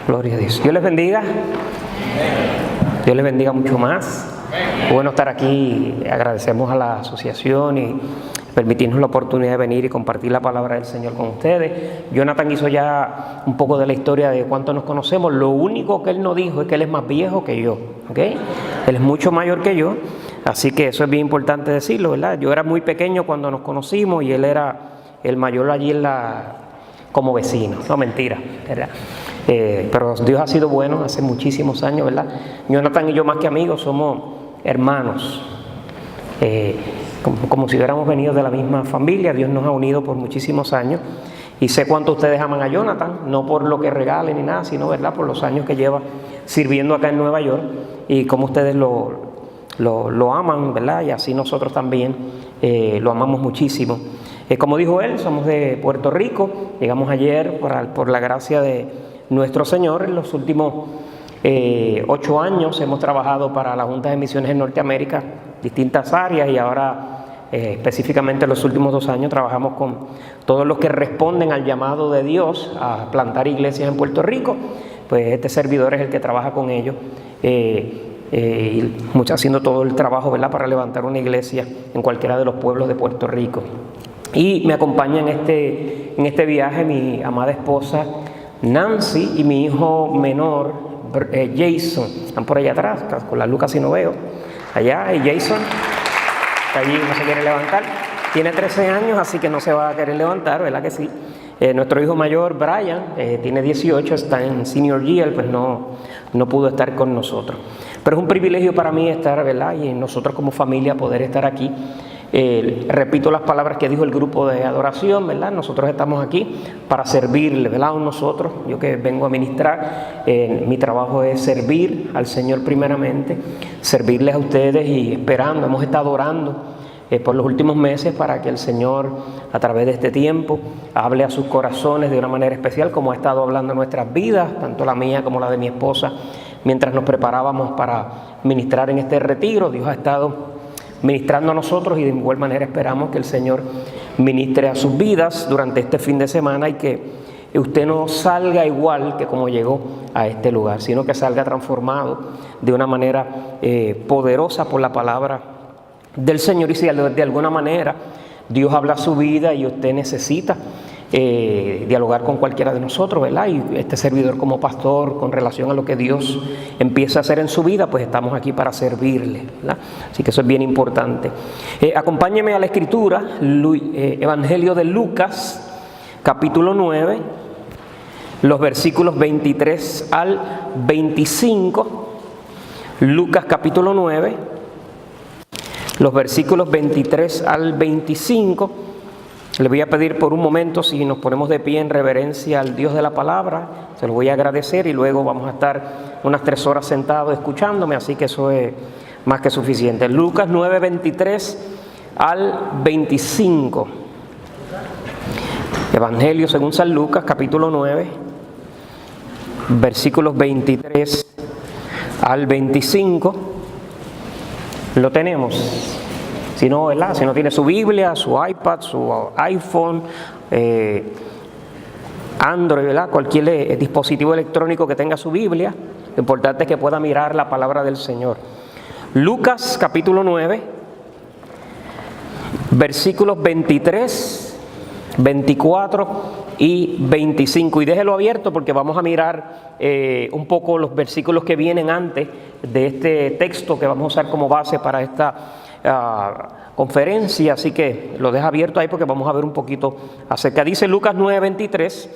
Gloria a Dios. Dios les bendiga. Dios les bendiga mucho más. Bueno estar aquí. Agradecemos a la asociación y permitirnos la oportunidad de venir y compartir la palabra del Señor con ustedes. Jonathan hizo ya un poco de la historia de cuánto nos conocemos. Lo único que él no dijo es que él es más viejo que yo, ¿ok? Él es mucho mayor que yo, así que eso es bien importante decirlo, ¿verdad? Yo era muy pequeño cuando nos conocimos y él era el mayor allí como vecino. No, mentira, ¿verdad? Pero Dios ha sido bueno hace muchísimos años, ¿verdad? Jonathan y yo, más que amigos, somos hermanos. Como si hubiéramos venido de la misma familia. Dios nos ha unido por muchísimos años y sé cuánto ustedes aman a Jonathan, no por lo que regalen ni nada, sino, ¿verdad?, por los años que lleva sirviendo acá en Nueva York y cómo ustedes lo aman, ¿verdad? Y así nosotros también lo amamos muchísimo. Como dijo él, somos de Puerto Rico, llegamos ayer por la gracia de nuestro Señor. En los últimos 8 años hemos trabajado para la Junta de Misiones en Norteamérica, distintas áreas, y ahora específicamente en los últimos 2 años trabajamos con todos los que responden al llamado de Dios a plantar iglesias en Puerto Rico. Pues este servidor es el que trabaja con ellos, haciendo todo el trabajo, ¿verdad?, para levantar una iglesia en cualquiera de los pueblos de Puerto Rico. Y me acompaña en este viaje mi amada esposa Nancy y mi hijo menor Jason. Están por allá atrás, con la luz casi no veo. Allá, y Jason está allí, no se quiere levantar. Tiene 13 años, así que no se va a querer levantar, ¿verdad que sí? Nuestro hijo mayor, Brian, tiene 18, está en senior year, pues no pudo estar con nosotros. Pero es un privilegio para mí estar, ¿verdad?, y nosotros como familia poder estar aquí. Repito las palabras que dijo el grupo de adoración, ¿verdad? Nosotros estamos aquí para servirle, ¿verdad? Nosotros, yo que vengo a ministrar, mi trabajo es servir al Señor primeramente, servirles a ustedes y esperando. Hemos estado orando por los últimos meses para que el Señor, a través de este tiempo, hable a sus corazones de una manera especial, como ha estado hablando en nuestras vidas, tanto la mía como la de mi esposa, mientras nos preparábamos para ministrar en este retiro. Dios ha estado ministrando a nosotros y de igual manera esperamos que el Señor ministre a sus vidas durante este fin de semana y que usted no salga igual que como llegó a este lugar, sino que salga transformado de una manera poderosa por la palabra del Señor. Y si de alguna manera Dios habla a su vida y usted necesita dialogar con cualquiera de nosotros, ¿verdad?, y este servidor como pastor con relación a lo que Dios empieza a hacer en su vida, pues estamos aquí para servirle, ¿verdad? Así que eso es bien importante. Acompáñeme a la escritura, Evangelio de Lucas, capítulo 9, los versículos 23 al 25. Lucas capítulo 9, los versículos 23 al 25. Le voy a pedir por un momento si nos ponemos de pie en reverencia al Dios de la palabra. Se lo voy a agradecer y luego vamos a estar unas 3 horas sentados escuchándome, así que eso es más que suficiente. Lucas 9, 23 al 25. Evangelio según San Lucas, capítulo 9, versículos 23 al 25. Lo tenemos. Si no, ¿verdad?, si no tiene su Biblia, su iPad, su iPhone, Android, ¿verdad?, cualquier dispositivo electrónico que tenga su Biblia, lo importante es que pueda mirar la palabra del Señor. Lucas capítulo 9, versículos 23, 24 y 25. Y déjelo abierto porque vamos a mirar un poco los versículos que vienen antes de este texto que vamos a usar como base para esta conferencia, así que lo deja abierto ahí porque vamos a ver un poquito acerca. Dice Lucas 9, 23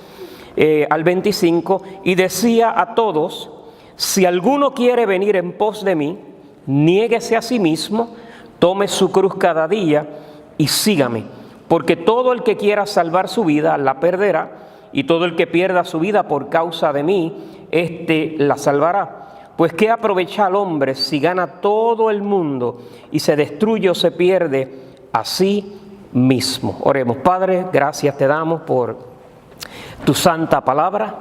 al 25, y decía a todos: si alguno quiere venir en pos de mí, niéguese a sí mismo, tome su cruz cada día y sígame, porque todo el que quiera salvar su vida la perderá, y todo el que pierda su vida por causa de mí, éste la salvará. Pues ¿qué aprovecha al hombre si gana todo el mundo y se destruye o se pierde a sí mismo? Oremos. Padre, gracias te damos por tu santa palabra.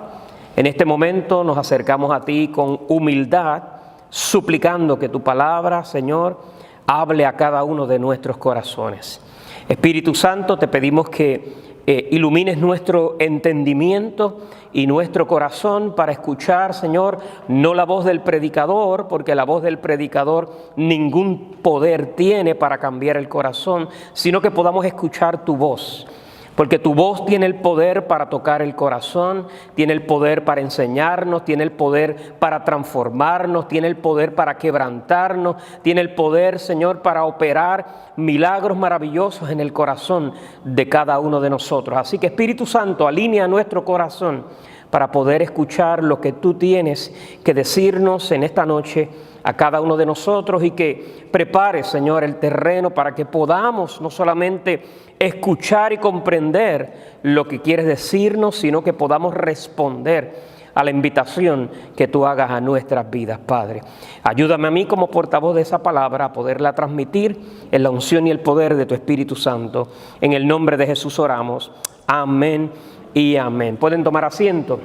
En este momento nos acercamos a ti con humildad, suplicando que tu palabra, Señor, hable a cada uno de nuestros corazones. Espíritu Santo, te pedimos que ilumines nuestro entendimiento y nuestro corazón para escuchar, Señor, no la voz del predicador, porque la voz del predicador ningún poder tiene para cambiar el corazón, sino que podamos escuchar tu voz. Porque tu voz tiene el poder para tocar el corazón, tiene el poder para enseñarnos, tiene el poder para transformarnos, tiene el poder para quebrantarnos, tiene el poder, Señor, para operar milagros maravillosos en el corazón de cada uno de nosotros. Así que, Espíritu Santo, alinea nuestro corazón para poder escuchar lo que tú tienes que decirnos en esta noche a cada uno de nosotros, y que prepare, Señor, el terreno para que podamos no solamente escuchar y comprender lo que quieres decirnos, sino que podamos responder a la invitación que tú hagas a nuestras vidas, Padre. Ayúdame a mí como portavoz de esa palabra a poderla transmitir en la unción y el poder de tu Espíritu Santo. En el nombre de Jesús oramos. Amén y amén. Pueden tomar asiento.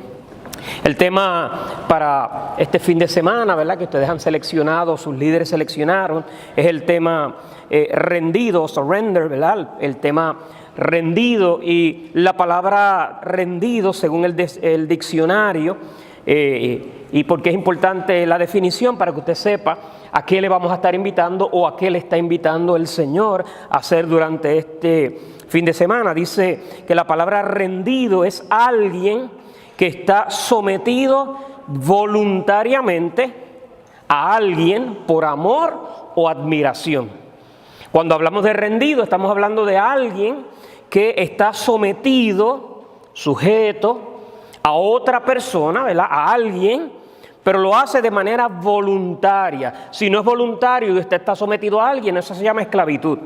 El tema para este fin de semana, ¿verdad?, que ustedes han seleccionado, sus líderes seleccionaron, es el tema rendido, surrender, ¿verdad? El tema rendido, y la palabra rendido, según el diccionario, y porque es importante la definición para que usted sepa a qué le vamos a estar invitando o a qué le está invitando el Señor a hacer durante este fin de semana. Dice que la palabra rendido es alguien que está sometido voluntariamente a alguien por amor o admiración. Cuando hablamos de rendido, estamos hablando de alguien que está sometido, sujeto a otra persona, ¿verdad?, a alguien, pero lo hace de manera voluntaria. Si no es voluntario y usted está sometido a alguien, eso se llama esclavitud.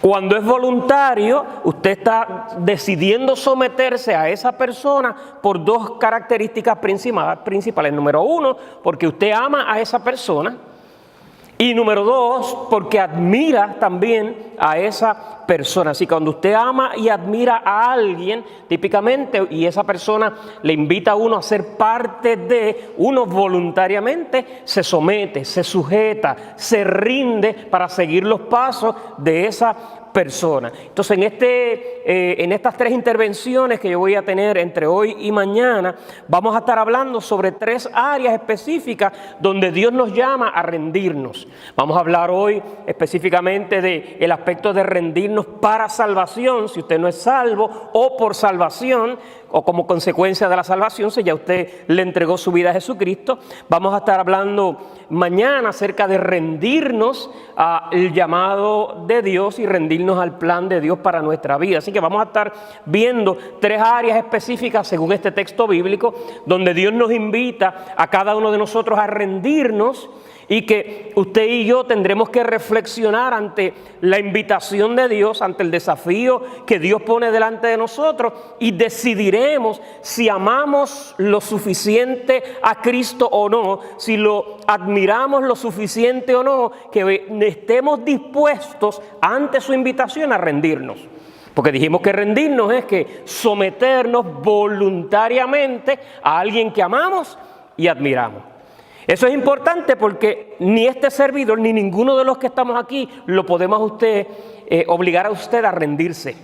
Cuando es voluntario, usted está decidiendo someterse a esa persona por dos características principales. Número uno, porque usted ama a esa persona. Y número dos, porque admira también a esa persona. Así que cuando usted ama y admira a alguien, típicamente, y esa persona le invita a uno a ser parte de, uno voluntariamente se somete, se sujeta, se rinde para seguir los pasos de esa persona. Entonces, en estas tres intervenciones que yo voy a tener entre hoy y mañana, vamos a estar hablando sobre tres áreas específicas donde Dios nos llama a rendirnos. Vamos a hablar hoy específicamente del aspecto de rendirnos para salvación, si usted no es salvo, o por salvación, o como consecuencia de la salvación, si ya usted le entregó su vida a Jesucristo. Vamos a estar hablando mañana acerca de rendirnos al llamado de Dios y rendirnos al plan de Dios para nuestra vida. Así que vamos a estar viendo tres áreas específicas según este texto bíblico, donde Dios nos invita a cada uno de nosotros a rendirnos, y que usted y yo tendremos que reflexionar ante la invitación de Dios, ante el desafío que Dios pone delante de nosotros, y decidiremos si amamos lo suficiente a Cristo o no, si lo admiramos lo suficiente o no, que estemos dispuestos ante su invitación a rendirnos. Porque dijimos que rendirnos es que someternos voluntariamente a alguien que amamos y admiramos. Eso es importante porque ni este servidor ni ninguno de los que estamos aquí lo podemos obligar a usted a rendirse.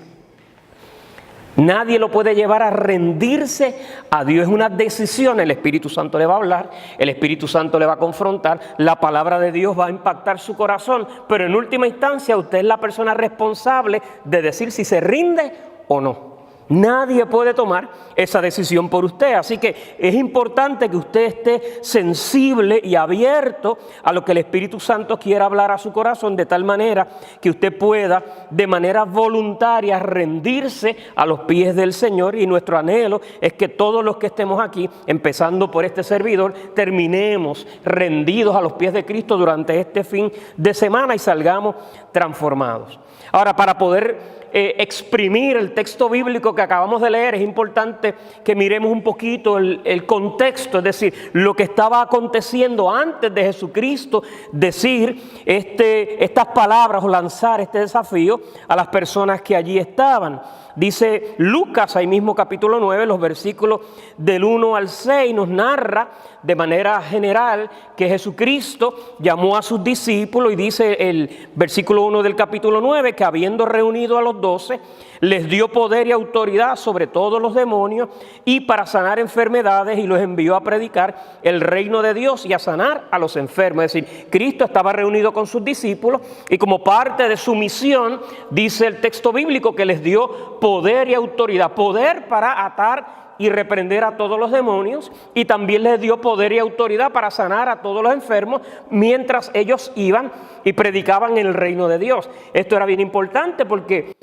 Nadie lo puede llevar a rendirse a Dios. Es una decisión. El Espíritu Santo le va a hablar, el Espíritu Santo le va a confrontar, la palabra de Dios va a impactar su corazón, pero en última instancia usted es la persona responsable de decir si se rinde o no. Nadie puede tomar esa decisión por usted. Así que es importante que usted esté sensible y abierto a lo que el Espíritu Santo quiera hablar a su corazón, de tal manera que usted pueda de manera voluntaria rendirse a los pies del Señor. Y nuestro anhelo es que todos los que estemos aquí, empezando por este servidor, terminemos rendidos a los pies de Cristo durante este fin de semana y salgamos transformados. Ahora, para poder exprimir el texto bíblico que acabamos de leer, es importante que miremos un poquito el contexto, es decir, lo que estaba aconteciendo antes de Jesucristo decir estas palabras o lanzar este desafío a las personas que allí estaban. Dice Lucas, ahí mismo capítulo 9, los versículos del 1 al 6, nos narra de manera general que Jesucristo llamó a sus discípulos y dice el versículo 1 del capítulo 9 que habiendo reunido a los 12, les dio poder y autoridad sobre todos los demonios y para sanar enfermedades y los envió a predicar el reino de Dios y a sanar a los enfermos. Es decir, Cristo estaba reunido con sus discípulos y como parte de su misión, dice el texto bíblico que les dio poder y autoridad, poder para atar y reprender a todos los demonios, y también les dio poder y autoridad para sanar a todos los enfermos mientras ellos iban y predicaban el reino de Dios. Esto era bien importante porque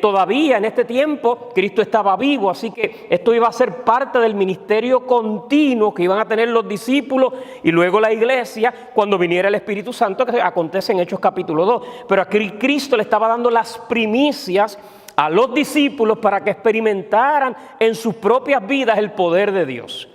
todavía en este tiempo Cristo estaba vivo, así que esto iba a ser parte del ministerio continuo que iban a tener los discípulos y luego la iglesia cuando viniera el Espíritu Santo, que acontece en Hechos capítulo 2. Pero aquí Cristo le estaba dando las primicias a los discípulos para que experimentaran en sus propias vidas el poder de Dios.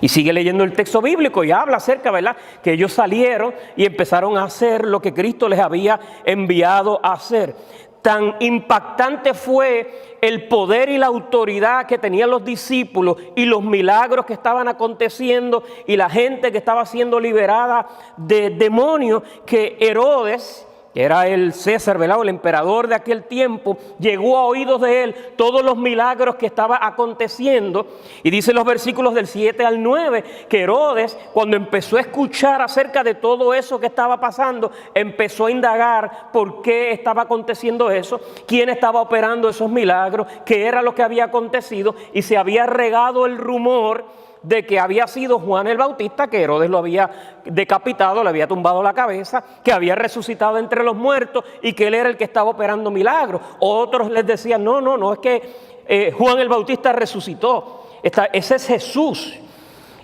Y sigue leyendo el texto bíblico y habla acerca, ¿verdad?, que ellos salieron y empezaron a hacer lo que Cristo les había enviado a hacer. Tan impactante fue el poder y la autoridad que tenían los discípulos y los milagros que estaban aconteciendo y la gente que estaba siendo liberada de demonios, que Herodes, que era el César, ¿verdad?, el emperador de aquel tiempo, llegó a oídos de él todos los milagros que estaba aconteciendo. Y dice los versículos del 7 al 9 que Herodes, cuando empezó a escuchar acerca de todo eso que estaba pasando, empezó a indagar por qué estaba aconteciendo eso, quién estaba operando esos milagros, qué era lo que había acontecido, y se había regado el rumor de que había sido Juan el Bautista, que Herodes lo había decapitado, le había tumbado la cabeza, que había resucitado entre los muertos y que él era el que estaba operando milagros. Otros les decían, no, es que Juan el Bautista resucitó, ese es Jesús.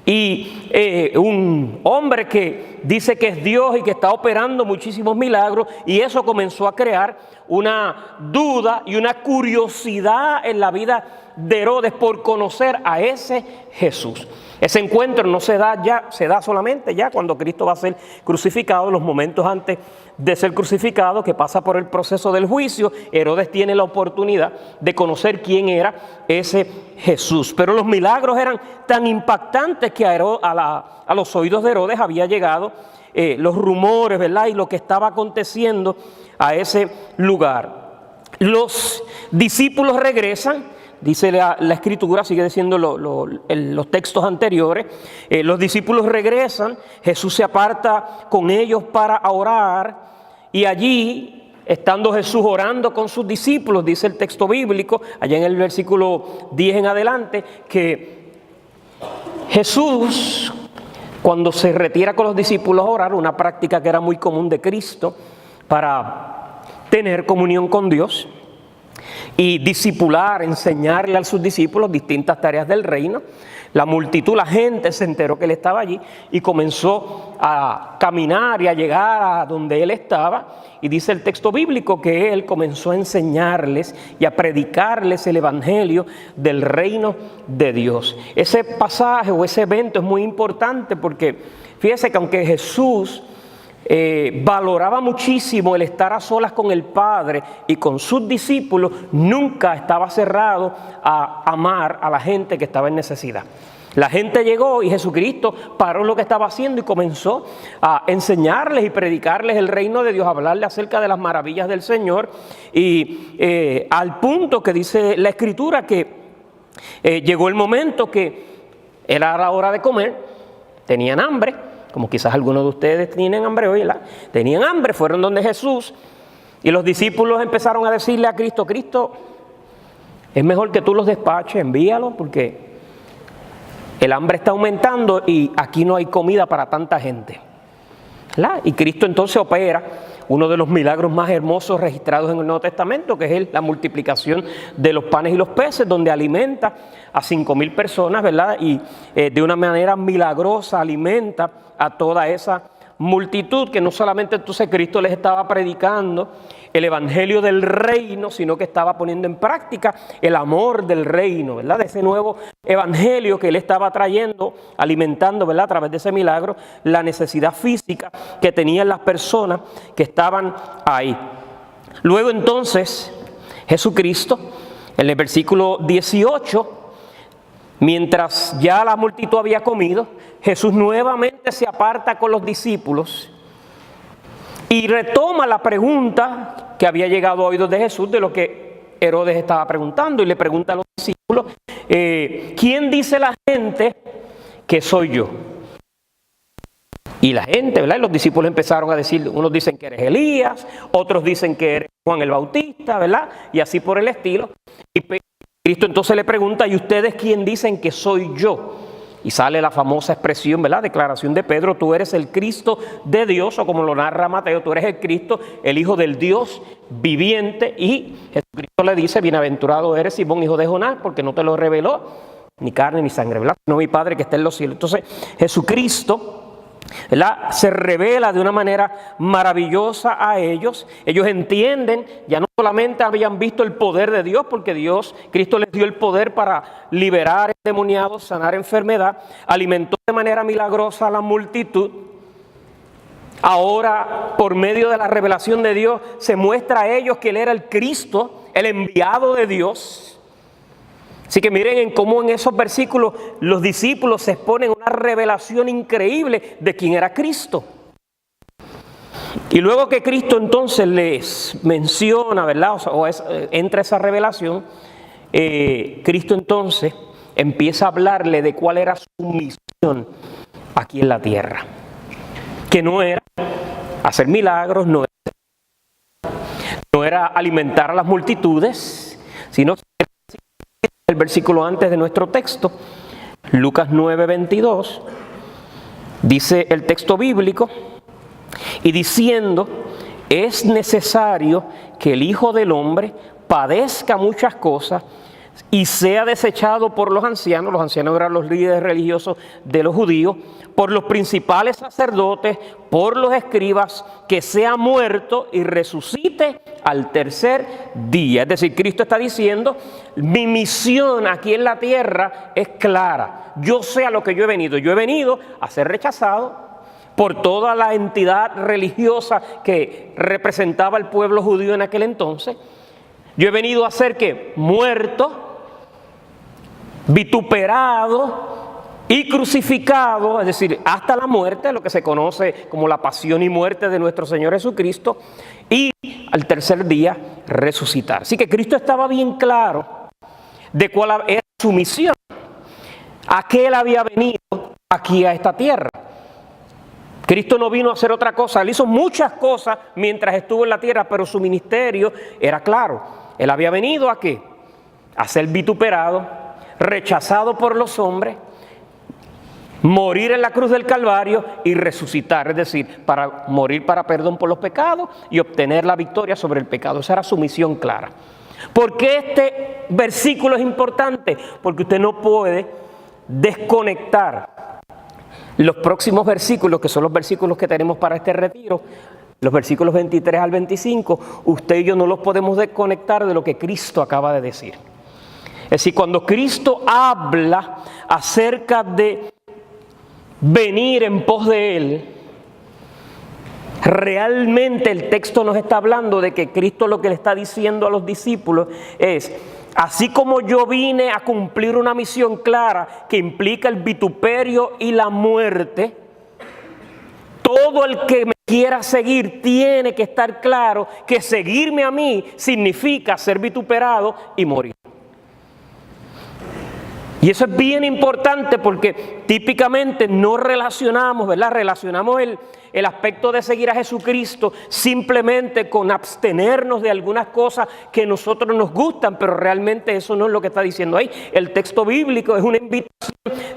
Y un hombre que dice que es Dios y que está operando muchísimos milagros, y eso comenzó a crear una duda y una curiosidad en la vida de Herodes por conocer a ese Jesús. Ese encuentro no se da ya, se da solamente ya cuando Cristo va a ser crucificado, los momentos antes de ser crucificado, que pasa por el proceso del juicio. Herodes tiene la oportunidad de conocer quién era ese Jesús. Pero los milagros eran tan impactantes que a los oídos de Herodes había llegado los rumores, ¿verdad?, y lo que estaba aconteciendo a ese lugar. Los discípulos regresan. Dice la Escritura, sigue diciendo los textos anteriores, los discípulos regresan, Jesús se aparta con ellos para orar, y allí, estando Jesús orando con sus discípulos, dice el texto bíblico, allá en el versículo 10 en adelante, que Jesús, cuando se retira con los discípulos a orar, una práctica que era muy común de Cristo para tener comunión con Dios, y discipular, enseñarle a sus discípulos distintas tareas del reino. La multitud, la gente se enteró que él estaba allí y comenzó a caminar y a llegar a donde él estaba. Y dice el texto bíblico que él comenzó a enseñarles y a predicarles el evangelio del reino de Dios. Ese pasaje o ese evento es muy importante porque fíjese que aunque Jesús valoraba muchísimo el estar a solas con el Padre y con sus discípulos, nunca estaba cerrado a amar a la gente que estaba en necesidad. La gente llegó y Jesucristo paró lo que estaba haciendo y comenzó a enseñarles y predicarles el reino de Dios, a hablarles acerca de las maravillas del Señor, y al punto que dice la Escritura que llegó el momento que era la hora de comer, tenían hambre, como quizás algunos de ustedes tienen hambre hoy, ¿verdad? Tenían hambre, fueron donde Jesús y los discípulos empezaron a decirle a Cristo, Cristo, es mejor que tú los despaches, envíalos porque el hambre está aumentando y aquí no hay comida para tanta gente, ¿verdad? Y Cristo entonces opera uno de los milagros más hermosos registrados en el Nuevo Testamento, que es la multiplicación de los panes y los peces, donde alimenta a 5,000 personas, ¿verdad? Y de una manera milagrosa alimenta a toda esa multitud, que no solamente entonces Cristo les estaba predicando el evangelio del reino, sino que estaba poniendo en práctica el amor del reino, ¿verdad? De ese nuevo evangelio que él estaba trayendo, alimentando, ¿verdad?, a través de ese milagro, la necesidad física que tenían las personas que estaban ahí. Luego entonces Jesucristo En el versículo 18, mientras ya la multitud había comido, Jesús nuevamente se aparta con los discípulos y retoma la pregunta que había llegado a oídos de Jesús de lo que Herodes estaba preguntando, y le pregunta a los discípulos, ¿quién dice la gente que soy yo? Y la gente, ¿verdad? Y los discípulos empezaron a decir, unos dicen que eres Elías, otros dicen que eres Juan el Bautista, ¿verdad? Y así por el estilo. Y Cristo entonces le pregunta, ¿y ustedes quién dicen que soy yo? Y sale la famosa expresión, ¿verdad? Declaración de Pedro, tú eres el Cristo de Dios, o como lo narra Mateo, tú eres el Cristo, el Hijo del Dios viviente. Y Jesucristo le dice, bienaventurado eres Simón, hijo de Jonás, porque no te lo reveló ni carne ni sangre, ¿verdad? Sino mi Padre que está en los cielos. Entonces Jesucristo, ¿verdad?, se revela de una manera maravillosa a ellos. Ellos entienden, ya no solamente habían visto el poder de Dios, porque Cristo les dio el poder para liberar endemoniados, sanar enfermedad, alimentó de manera milagrosa a la multitud. Ahora, por medio de la revelación de Dios, se muestra a ellos que Él era el Cristo, el enviado de Dios. Así que miren en cómo en esos versículos los discípulos se exponen una revelación increíble de quién era Cristo. Y luego que Cristo entonces les menciona, ¿verdad? Entra esa revelación, Cristo entonces empieza a hablarle de cuál era su misión aquí en la tierra. Que no era hacer milagros, no era alimentar a las multitudes, sino el versículo antes de nuestro texto, Lucas 9:22, dice el texto bíblico, y diciendo, es necesario que el Hijo del Hombre padezca muchas cosas y sea desechado por los ancianos eran los líderes religiosos de los judíos, por los principales sacerdotes, por los escribas, que sea muerto y resucite al tercer día. Es decir, Cristo está diciendo, mi misión aquí en la tierra es clara. Yo sé a lo que yo he venido a ser rechazado por toda la entidad religiosa que representaba el pueblo judío en aquel entonces. Yo he venido a ser ¿qué? Muerto, vituperado y crucificado, es decir, hasta la muerte, lo que se conoce como la pasión y muerte de nuestro Señor Jesucristo, y al tercer día resucitar. Así que Cristo estaba bien claro de cuál era su misión, a qué Él había venido aquí a esta tierra. Cristo no vino a hacer otra cosa, Él hizo muchas cosas mientras estuvo en la tierra, pero su ministerio era claro. Él había venido ¿a qué? A ser vituperado, rechazado por los hombres, morir en la cruz del Calvario y resucitar, es decir, para morir para perdón por los pecados y obtener la victoria sobre el pecado. Esa era su misión clara. ¿Por qué este versículo es importante? Porque usted no puede desconectar los próximos versículos, que son los versículos que tenemos para este retiro, los versículos 23 al 25, usted y yo no los podemos desconectar de lo que Cristo acaba de decir. Es decir, cuando Cristo habla acerca de venir en pos de Él, realmente el texto nos está hablando de que Cristo lo que le está diciendo a los discípulos es, así como yo vine a cumplir una misión clara que implica el vituperio y la muerte, todo el que me quiera seguir tiene que estar claro que seguirme a mí significa ser vituperado y morir. Y eso es bien importante porque típicamente no relacionamos, ¿verdad? Relacionamos el aspecto de seguir a Jesucristo simplemente con abstenernos de algunas cosas que a nosotros nos gustan, pero realmente eso no es lo que está diciendo ahí. El texto bíblico es una invitación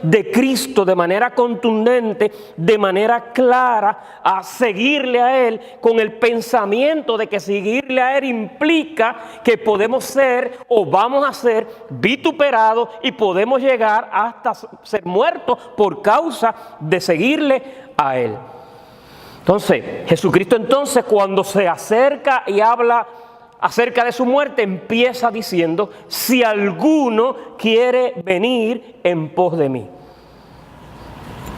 de Cristo de manera contundente, de manera clara, a seguirle a Él con el pensamiento de que seguirle a Él implica que podemos ser o vamos a ser vituperados y podemos llegar hasta ser muertos por causa de seguirle a Él. Entonces, Jesucristo entonces cuando se acerca y habla acerca de su muerte, empieza diciendo, si alguno quiere venir en pos de mí.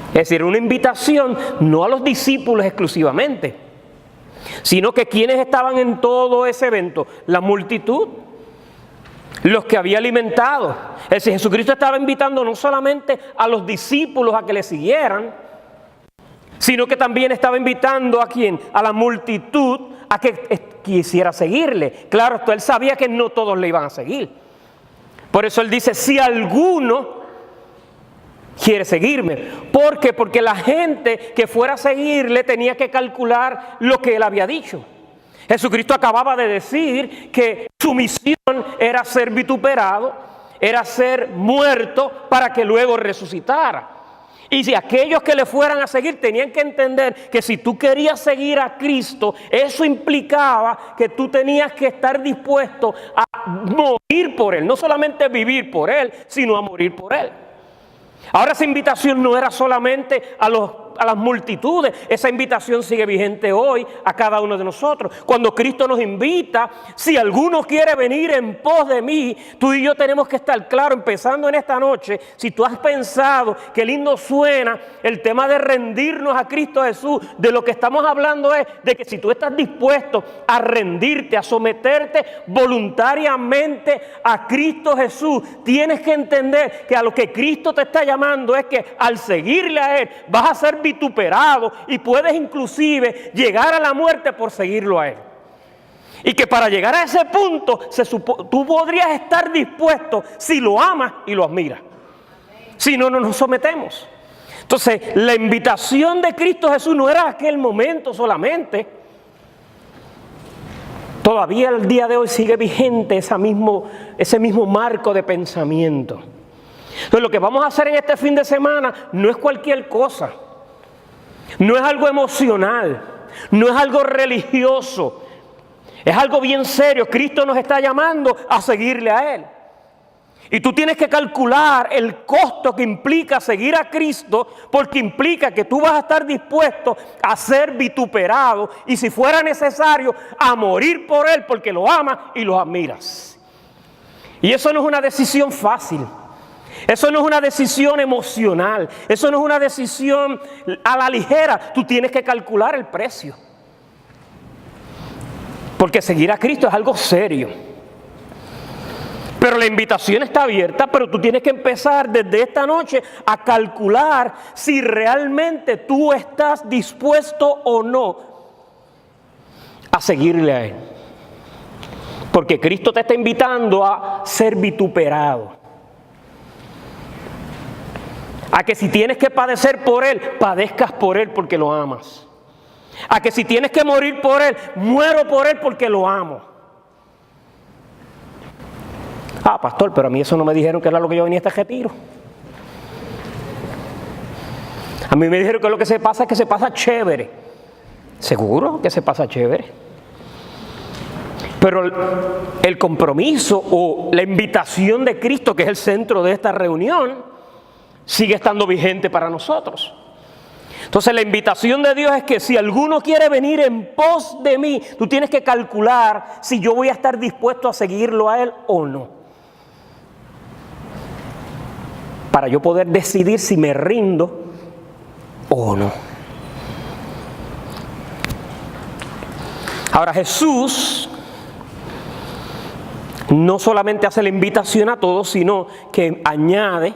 Es decir, una invitación no a los discípulos exclusivamente, sino que quienes estaban en todo ese evento, la multitud. los que había alimentado. Es decir, Jesucristo estaba invitando no solamente a los discípulos a que le siguieran, sino que también estaba invitando a ¿quién? A la multitud a que quisiera seguirle. Claro, él sabía que no todos le iban a seguir. Por eso él dice, si alguno quiere seguirme. ¿Por qué? Porque la gente que fuera a seguirle tenía que calcular lo que él había dicho. Jesucristo acababa de decir que su misión era ser vituperado, era ser muerto para que luego resucitara. Y si aquellos que le fueran a seguir tenían que entender que si tú querías seguir a Cristo, eso implicaba que tú tenías que estar dispuesto a morir por Él. No solamente vivir por Él, sino a morir por Él. Ahora esa invitación no era solamente a las multitudes, esa invitación sigue vigente hoy a cada uno de nosotros. Cuando Cristo nos invita, si alguno quiere venir en pos de mí, tú y yo tenemos que estar claros, empezando en esta noche, si tú has pensado qué lindo suena el tema de rendirnos a Cristo Jesús, de lo que estamos hablando es de que si tú estás dispuesto a rendirte, a someterte voluntariamente a Cristo Jesús, tienes que entender que a lo que Cristo te está llamando es que al seguirle a Él vas a ser vituperado y puedes inclusive llegar a la muerte por seguirlo a Él. Y que para llegar a ese punto tú podrías estar dispuesto si lo amas y lo admiras. Si no, no nos sometemos. Entonces, la invitación de Cristo Jesús no era aquel momento solamente. Todavía el día de hoy sigue vigente ese mismo marco de pensamiento. Entonces, lo que vamos a hacer en este fin de semana no es cualquier cosa. No es algo emocional, no es algo religioso, es algo bien serio. Cristo nos está llamando a seguirle a Él. Y tú tienes que calcular el costo que implica seguir a Cristo, porque implica que tú vas a estar dispuesto a ser vituperado y si fuera necesario a morir por Él porque lo amas y lo admiras. Y eso no es una decisión fácil. Eso no es una decisión emocional, eso no es una decisión a la ligera. Tú tienes que calcular el precio. Porque seguir a Cristo es algo serio. Pero la invitación está abierta, pero tú tienes que empezar desde esta noche a calcular si realmente tú estás dispuesto o no a seguirle a Él. Porque Cristo te está invitando a ser vituperado. A que si tienes que padecer por Él, padezcas por Él porque lo amas. A que si tienes que morir por Él, muero por Él porque lo amo. Ah, pastor, pero a mí eso no me dijeron que era lo que yo venía a este retiro. A mí me dijeron que lo que se pasa es que se pasa chévere. ¿Seguro que se pasa chévere? Pero el compromiso o la invitación de Cristo, que es el centro de esta reunión, sigue estando vigente para nosotros. Entonces la invitación de Dios es que si alguno quiere venir en pos de mí, tú tienes que calcular si yo voy a estar dispuesto a seguirlo a Él o no. Para yo poder decidir si me rindo o no. Ahora Jesús no solamente hace la invitación a todos, sino que añade: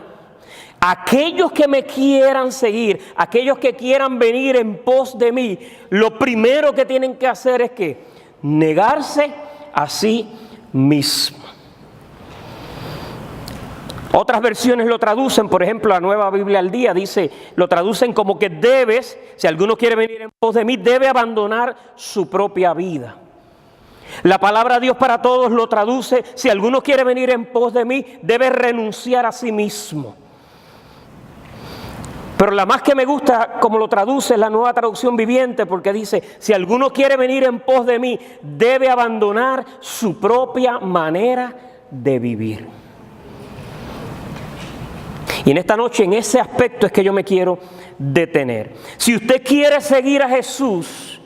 aquellos que me quieran seguir, aquellos que quieran venir en pos de mí, lo primero que tienen que hacer es que negarse a sí mismo. Otras versiones lo traducen, por ejemplo, la Nueva Biblia al Día lo traducen como que debes, si alguno quiere venir en pos de mí, debe abandonar su propia vida. La palabra Dios para Todos lo traduce: si alguno quiere venir en pos de mí, debe renunciar a sí mismo. Pero la más que me gusta, como lo traduce, es la Nueva Traducción Viviente, porque dice: si alguno quiere venir en pos de mí, debe abandonar su propia manera de vivir. Y en esta noche, en ese aspecto es que yo me quiero detener. Si usted quiere seguir a Jesús,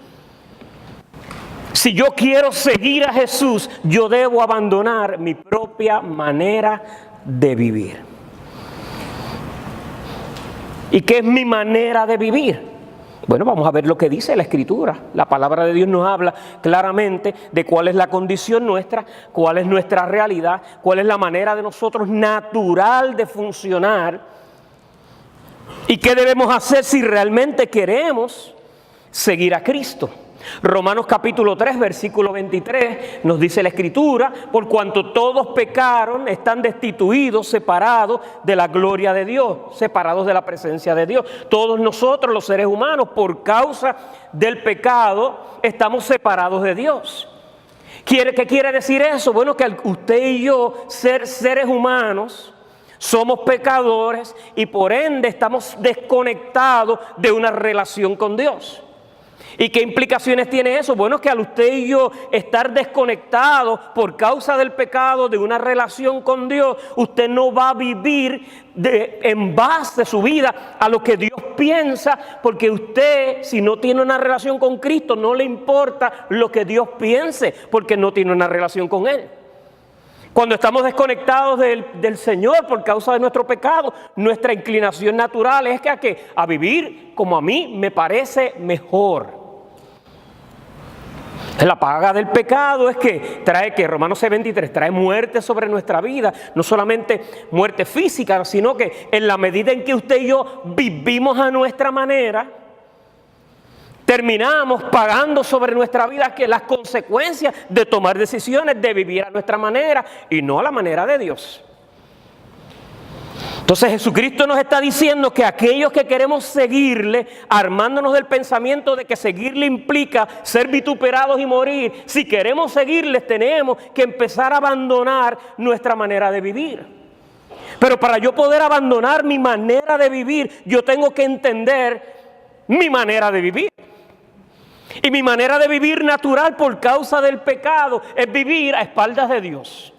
si yo quiero seguir a Jesús, yo debo abandonar mi propia manera de vivir. ¿Y qué es mi manera de vivir? Bueno, vamos a ver lo que dice la Escritura. La palabra de Dios nos habla claramente de cuál es la condición nuestra, cuál es nuestra realidad, cuál es la manera de nosotros natural de funcionar y qué debemos hacer si realmente queremos seguir a Cristo. Romanos capítulo 3, versículo 23, nos dice la Escritura: por cuanto todos pecaron, están destituidos, separados de la gloria de Dios, separados de la presencia de Dios. Todos nosotros, los seres humanos, por causa del pecado, estamos separados de Dios. ¿Qué quiere decir eso? Bueno, que usted y yo, seres humanos, somos pecadores y por ende estamos desconectados de una relación con Dios. ¿Y qué implicaciones tiene eso? Bueno, que al usted y yo estar desconectados por causa del pecado de una relación con Dios, usted no va a vivir en base de su vida a lo que Dios piensa, porque usted, si no tiene una relación con Cristo, no le importa lo que Dios piense, porque no tiene una relación con Él. Cuando estamos desconectados del Señor por causa de nuestro pecado, nuestra inclinación natural es a vivir como a mí me parece mejor. La paga del pecado es que Romanos 6:23 trae muerte sobre nuestra vida, no solamente muerte física, sino que en la medida en que usted y yo vivimos a nuestra manera, terminamos pagando sobre nuestra vida las consecuencias de tomar decisiones, de vivir a nuestra manera y no a la manera de Dios. Entonces Jesucristo nos está diciendo que aquellos que queremos seguirle, armándonos del pensamiento de que seguirle implica ser vituperados y morir, si queremos seguirles tenemos que empezar a abandonar nuestra manera de vivir. Pero para yo poder abandonar mi manera de vivir, yo tengo que entender mi manera de vivir. Y mi manera de vivir natural por causa del pecado es vivir a espaldas de Dios.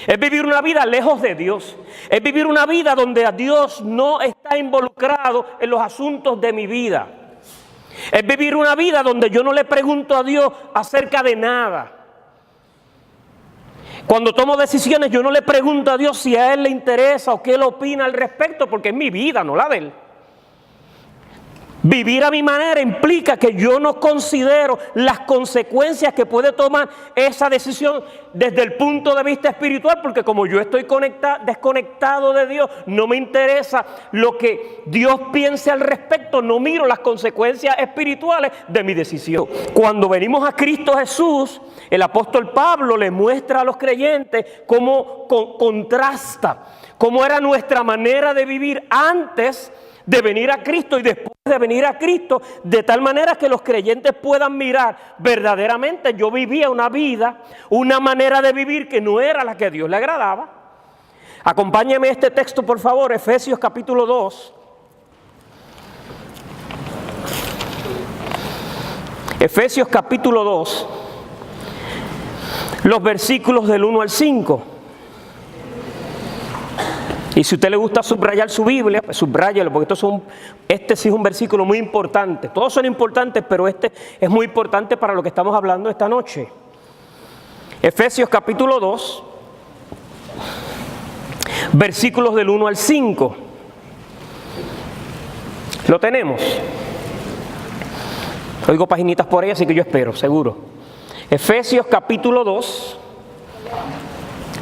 Es vivir una vida lejos de Dios. Es vivir una vida donde a Dios no está involucrado en los asuntos de mi vida. Es vivir una vida donde yo no le pregunto a Dios acerca de nada. Cuando tomo decisiones yo no le pregunto a Dios si a Él le interesa o qué Él opina al respecto, porque es mi vida, no la de Él. Vivir a mi manera implica que yo no considero las consecuencias que puede tomar esa decisión desde el punto de vista espiritual, porque como yo estoy desconectado de Dios, no me interesa lo que Dios piense al respecto, no miro las consecuencias espirituales de mi decisión. Cuando venimos a Cristo Jesús, el apóstol Pablo le muestra a los creyentes cómo contrasta, cómo era nuestra manera de vivir antes de venir a Cristo y después de venir a Cristo, de tal manera que los creyentes puedan mirar verdaderamente yo vivía una vida, una manera de vivir que no era la que a Dios le agradaba. Acompáñeme a este texto, por favor, Efesios capítulo 2. Efesios capítulo 2, los versículos del 1 al 5. Y si a usted le gusta subrayar su Biblia, pues subráyalo, porque este sí es un versículo muy importante. Todos son importantes, pero este es muy importante para lo que estamos hablando esta noche. Efesios capítulo 2, versículos del 1 al 5. ¿Lo tenemos? Oigo paginitas por ahí, así que yo espero, seguro. Efesios capítulo 2,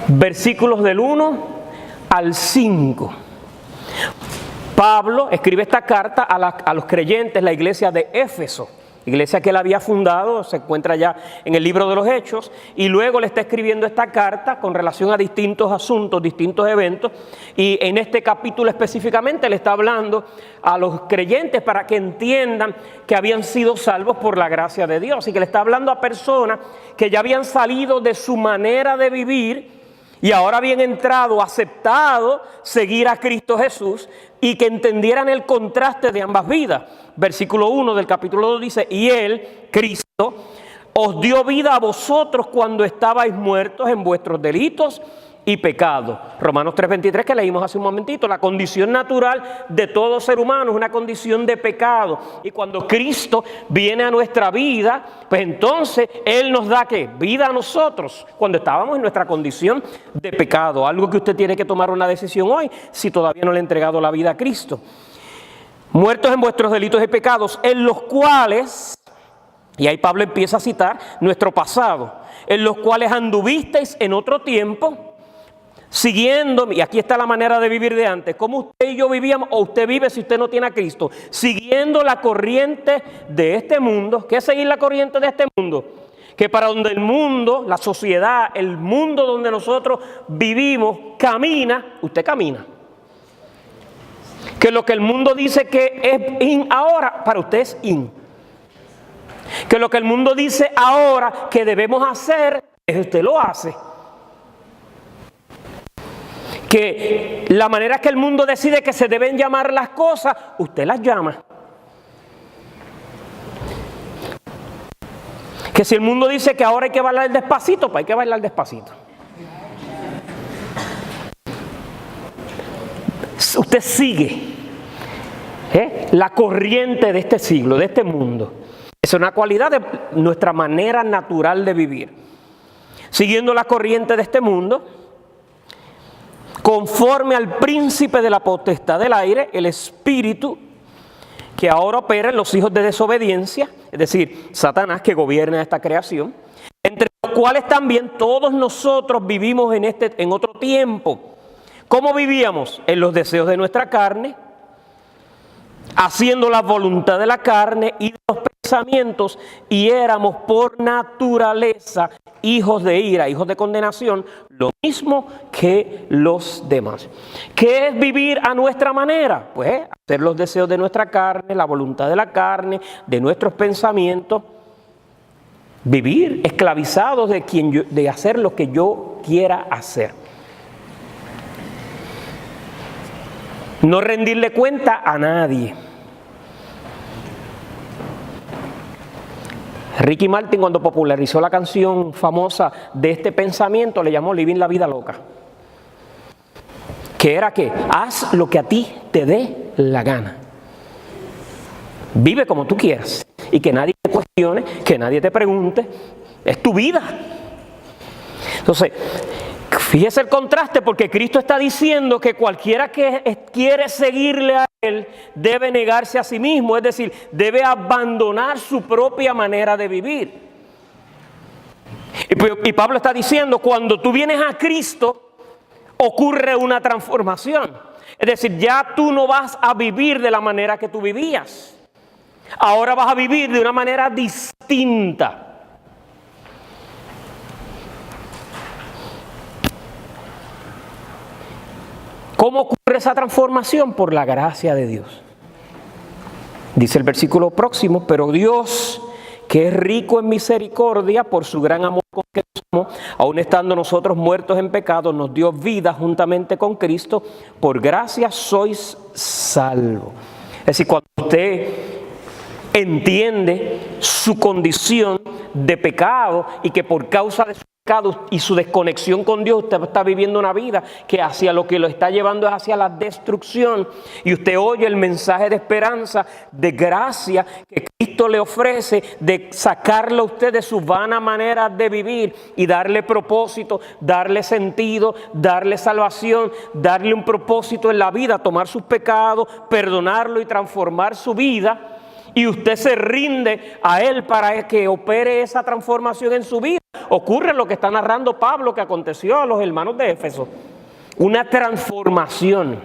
versículos del 1 al 5. Pablo escribe esta carta a los creyentes, la iglesia de Éfeso, iglesia que él había fundado, se encuentra ya en el libro de los Hechos, y luego le está escribiendo esta carta con relación a distintos asuntos, distintos eventos, y en este capítulo específicamente le está hablando a los creyentes para que entiendan que habían sido salvos por la gracia de Dios, y que le está hablando a personas que ya habían salido de su manera de vivir y ahora habían entrado, aceptado seguir a Cristo Jesús y que entendieran el contraste de ambas vidas. Versículo 1 del capítulo 2 dice: y Él, Cristo, os dio vida a vosotros cuando estabais muertos en vuestros delitos y pecados. Romanos 3:23 que leímos hace un momentito. La condición natural de todo ser humano es una condición de pecado. Y cuando Cristo viene a nuestra vida, pues entonces Él nos da ¿qué? Vida a nosotros cuando estábamos en nuestra condición de pecado. Algo que usted tiene que tomar una decisión hoy si todavía no le ha entregado la vida a Cristo. muertos en vuestros delitos y pecados, en los cuales, y ahí Pablo empieza a citar nuestro pasado, en los cuales anduvisteis en otro tiempo, siguiendo, y aquí está la manera de vivir de antes, como usted y yo vivíamos, o usted vive si usted no tiene a Cristo, siguiendo la corriente de este mundo. ¿Qué es seguir la corriente de este mundo? Que para donde el mundo, la sociedad, el mundo donde nosotros vivimos, camina, usted camina. Que lo que el mundo dice que es in ahora, para usted es in. Que lo que el mundo dice ahora que debemos hacer, usted lo hace. Que la manera que el mundo decide que se deben llamar las cosas, usted las llama. Que si el mundo dice que ahora hay que bailar despacito, pues hay que bailar despacito. Usted sigue la corriente de este siglo, de este mundo. Es una cualidad de nuestra manera natural de vivir. Siguiendo la corriente de este mundo, conforme al príncipe de la potestad del aire, el espíritu que ahora opera en los hijos de desobediencia, es decir, Satanás, que gobierna esta creación, entre los cuales también todos nosotros vivimos en otro tiempo. ¿Cómo vivíamos? En los deseos de nuestra carne, haciendo la voluntad de la carne y de los pensamientos, y éramos por naturaleza hijos de ira, hijos de condenación, lo mismo que los demás. ¿Qué es vivir a nuestra manera? Pues hacer los deseos de nuestra carne, la voluntad de la carne, de nuestros pensamientos, vivir esclavizados de hacer lo que yo quiera hacer. No rendirle cuenta a nadie. Ricky Martin, cuando popularizó la canción famosa de este pensamiento, le llamó Living la vida loca. Que era que haz lo que a ti te dé la gana. Vive como tú quieras y que nadie te cuestione, que nadie te pregunte. Es tu vida. Entonces, fíjese el contraste, porque Cristo está diciendo que cualquiera que quiere seguirle a Él debe negarse a sí mismo, es decir, debe abandonar su propia manera de vivir. Y Pablo está diciendo, cuando tú vienes a Cristo, ocurre una transformación. Es decir, ya tú no vas a vivir de la manera que tú vivías. Ahora vas a vivir de una manera distinta. ¿Cómo ocurre esa transformación? Por la gracia de Dios. Dice el versículo próximo, pero Dios, que es rico en misericordia, por su gran amor con que nos amó, aun estando nosotros muertos en pecado, nos dio vida juntamente con Cristo, por gracia sois salvos. Es decir, cuando usted entiende su condición de pecado y que por causa de su pecado y su desconexión con Dios, usted está viviendo una vida que hacia lo que lo está llevando es hacia la destrucción, y usted oye el mensaje de esperanza, de gracia que Cristo le ofrece, de sacarlo a usted de su vana manera de vivir y darle propósito, darle sentido, darle salvación, darle un propósito en la vida, tomar sus pecados, perdonarlo y transformar su vida. Y usted se rinde a Él para que opere esa transformación en su vida. Ocurre lo que está narrando Pablo que aconteció a los hermanos de Éfeso. Una transformación.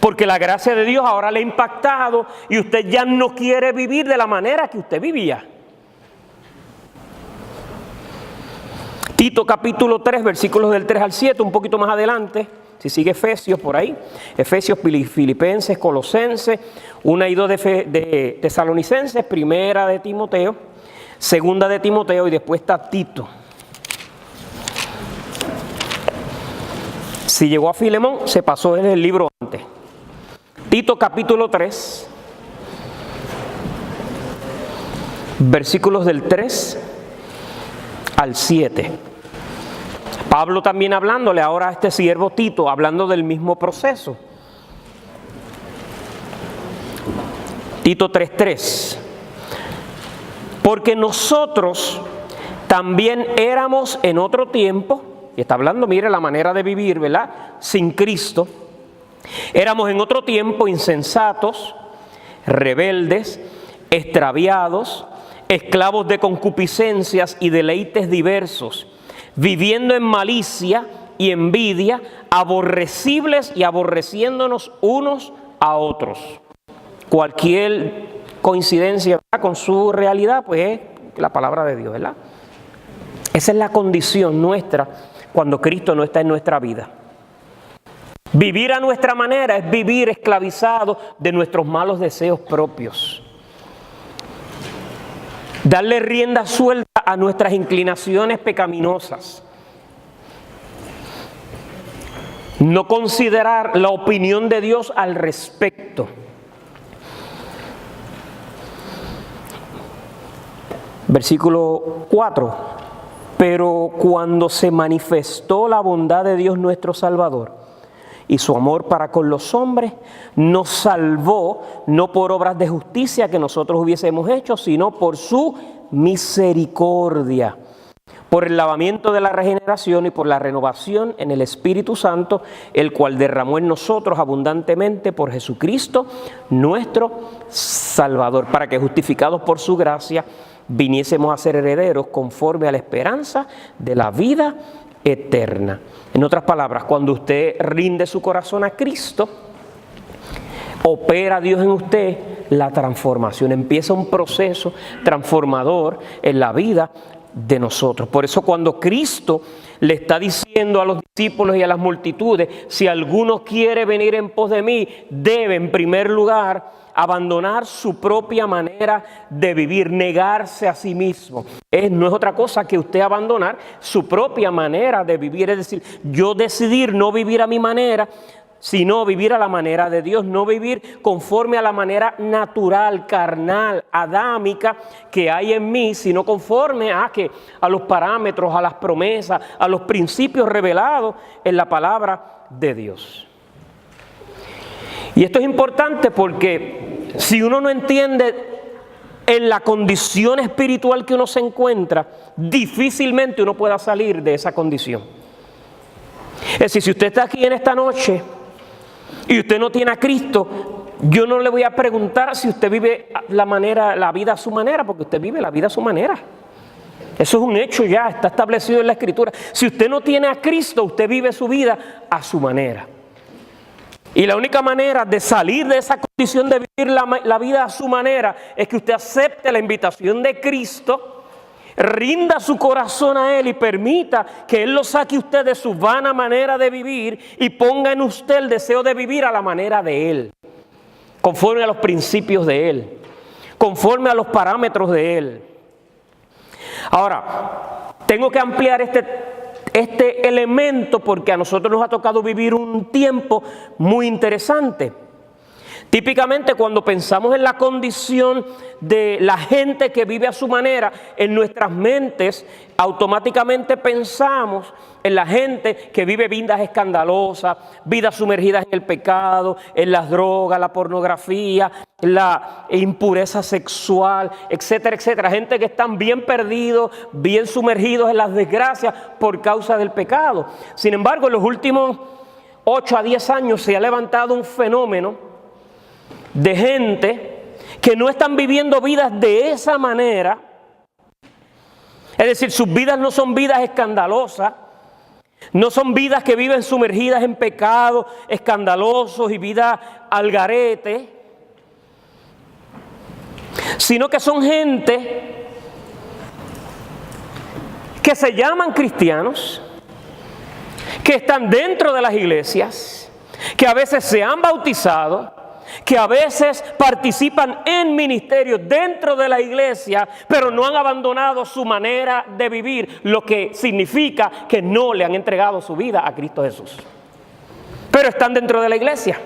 Porque la gracia de Dios ahora le ha impactado y usted ya no quiere vivir de la manera que usted vivía. Tito capítulo 3, versículos del 3 al 7, un poquito más adelante. Si sigue Efesios por ahí, Efesios, Filipenses, Colosenses, 1 y 2 de Tesalonicenses, primera de Timoteo, segunda de Timoteo y después está Tito. Si llegó a Filemón, se pasó en el libro antes. Tito capítulo 3, versículos del 3 al 7. Pablo también hablándole ahora a este siervo Tito, hablando del mismo proceso. Tito 3:3. Porque nosotros también éramos en otro tiempo, y está hablando, mire la manera de vivir, ¿verdad? Sin Cristo. Éramos en otro tiempo insensatos, rebeldes, extraviados, esclavos de concupiscencias y deleites diversos, viviendo en malicia y envidia, aborrecibles y aborreciéndonos unos a otros. Cualquier coincidencia, ¿verdad?, con su realidad, pues es la palabra de Dios, ¿verdad? Esa es la condición nuestra cuando Cristo no está en nuestra vida. Vivir a nuestra manera es vivir esclavizado de nuestros malos deseos propios. Darle rienda suelta a nuestras inclinaciones pecaminosas. No considerar la opinión de Dios al respecto. Versículo 4. Pero cuando se manifestó la bondad de Dios nuestro Salvador y su amor para con los hombres, nos salvó no por obras de justicia que nosotros hubiésemos hecho, sino por su misericordia, por el lavamiento de la regeneración y por la renovación en el Espíritu Santo, el cual derramó en nosotros abundantemente por Jesucristo, nuestro Salvador, para que justificados por su gracia, viniésemos a ser herederos conforme a la esperanza de la vida eterna. En otras palabras, cuando usted rinde su corazón a Cristo, opera Dios en usted la transformación. Empieza un proceso transformador en la vida de nosotros. Por eso cuando Cristo le está diciendo a los discípulos y a las multitudes, si alguno quiere venir en pos de mí, debe en primer lugar abandonar su propia manera de vivir, negarse a sí mismo. No es otra cosa que usted abandonar su propia manera de vivir, es decir, yo decidir no vivir a mi manera, sino vivir a la manera de Dios, no vivir conforme a la manera natural, carnal, adámica que hay en mí, sino conforme a los parámetros, a las promesas, a los principios revelados en la palabra de Dios. Y esto es importante porque si uno no entiende en la condición espiritual que uno se encuentra, difícilmente uno pueda salir de esa condición. Es decir, si usted está aquí en esta noche y usted no tiene a Cristo, yo no le voy a preguntar si usted vive la vida a su manera, porque usted vive la vida a su manera. Eso es un hecho ya, está establecido en la Escritura. Si usted no tiene a Cristo, usted vive su vida a su manera. Y la única manera de salir de esa condición de vivir la vida a su manera es que usted acepte la invitación de Cristo, rinda su corazón a Él y permita que Él lo saque usted de su vana manera de vivir y ponga en usted el deseo de vivir a la manera de Él, conforme a los principios de Él, conforme a los parámetros de Él. Ahora, tengo que ampliar este elemento porque a nosotros nos ha tocado vivir un tiempo muy interesante. Típicamente cuando pensamos en la condición de la gente que vive a su manera, en nuestras mentes automáticamente pensamos en la gente que vive vidas escandalosas, vidas sumergidas en el pecado, en las drogas, la pornografía, la impureza sexual, etcétera, etcétera. Gente que están bien perdidos, bien sumergidos en las desgracias por causa del pecado. Sin embargo, en los últimos 8 a 10 años se ha levantado un fenómeno de gente que no están viviendo vidas de esa manera. Es decir, sus vidas no son vidas escandalosas, no son vidas que viven sumergidas en pecados escandalosos y vidas al garete, sino que son gente que se llaman cristianos, que están dentro de las iglesias, que a veces se han bautizado, que a veces participan en ministerios dentro de la iglesia, pero no han abandonado su manera de vivir, lo que significa que no le han entregado su vida a Cristo Jesús. Pero están dentro de la iglesia.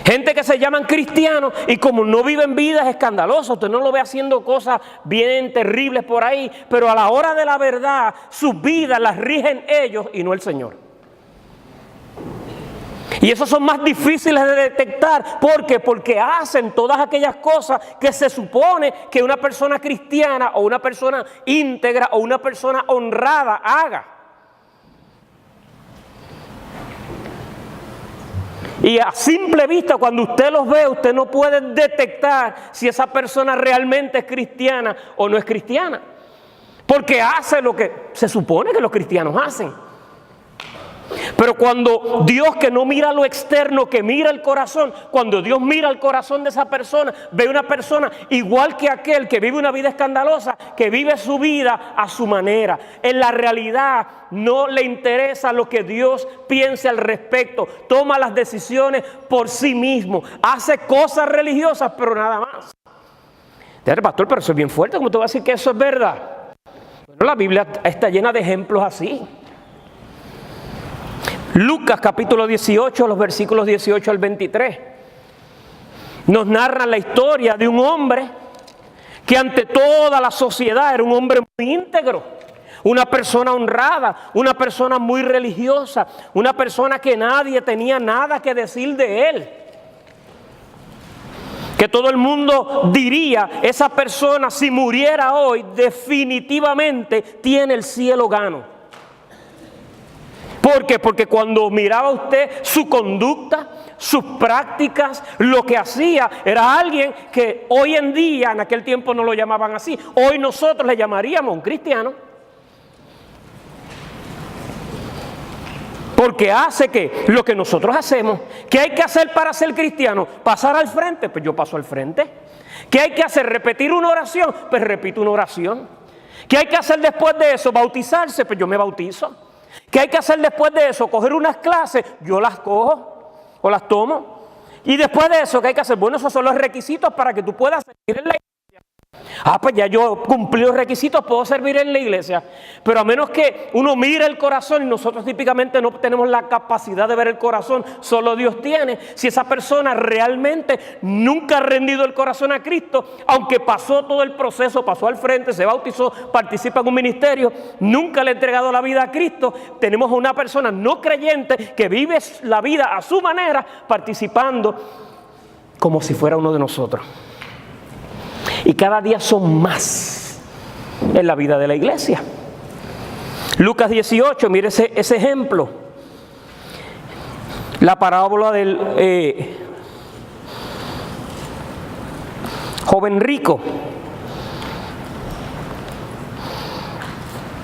Gente que se llaman cristianos y como no viven vidas escandalosas, usted no lo ve haciendo cosas bien terribles por ahí, pero a la hora de la verdad, sus vidas las rigen ellos y no el Señor. Y esos son más difíciles de detectar. ¿Por qué? Porque hacen todas aquellas cosas que se supone que una persona cristiana o una persona íntegra o una persona honrada haga. Y a simple vista, cuando usted los ve, usted no puede detectar si esa persona realmente es cristiana o no es cristiana. Porque hace lo que se supone que los cristianos hacen. Pero cuando Dios, que no mira lo externo, que mira el corazón, cuando Dios mira el corazón de esa persona, ve una persona igual que aquel que vive una vida escandalosa, que vive su vida a su manera. En la realidad no le interesa lo que Dios piense al respecto. Toma las decisiones por sí mismo. Hace cosas religiosas, pero nada más. Pastor, pero eso es bien fuerte. ¿Cómo te va a decir que eso es verdad? Bueno, la Biblia está llena de ejemplos así. Lucas capítulo 18, los versículos 18 al 23, nos narra la historia de un hombre que ante toda la sociedad era un hombre muy íntegro, una persona honrada, una persona muy religiosa, una persona que nadie tenía nada que decir de él. Que todo el mundo diría, esa persona si muriera hoy definitivamente tiene el cielo gano. ¿Por qué? Porque cuando miraba usted su conducta, sus prácticas, lo que hacía, era alguien que hoy en día, en aquel tiempo no lo llamaban así, hoy nosotros le llamaríamos un cristiano. Porque hace que lo que nosotros hacemos, ¿qué hay que hacer para ser cristiano? ¿Pasar al frente? Pues yo paso al frente. ¿Qué hay que hacer? ¿Repetir una oración? Pues repito una oración. ¿Qué hay que hacer después de eso? ¿Bautizarse? Pues yo me bautizo. ¿Qué hay que hacer después de eso? ¿Coger unas clases? Yo las cojo o las tomo. Y después de eso, ¿qué hay que hacer? Bueno, esos son los requisitos para que tú puedas servir en la iglesia. Pues ya yo cumplí los requisitos, puedo servir en la iglesia. Pero a menos que uno mire el corazón, y nosotros típicamente no tenemos la capacidad de ver el corazón, solo Dios tiene. Si esa persona realmente nunca ha rendido el corazón a Cristo, aunque pasó todo el proceso, pasó al frente, se bautizó, participa en un ministerio, nunca le ha entregado la vida a Cristo, tenemos a una persona no creyente que vive la vida a su manera, participando como si fuera uno de nosotros. Y cada día son más en la vida de la iglesia. Lucas 18, mire ese ejemplo. La parábola del joven rico.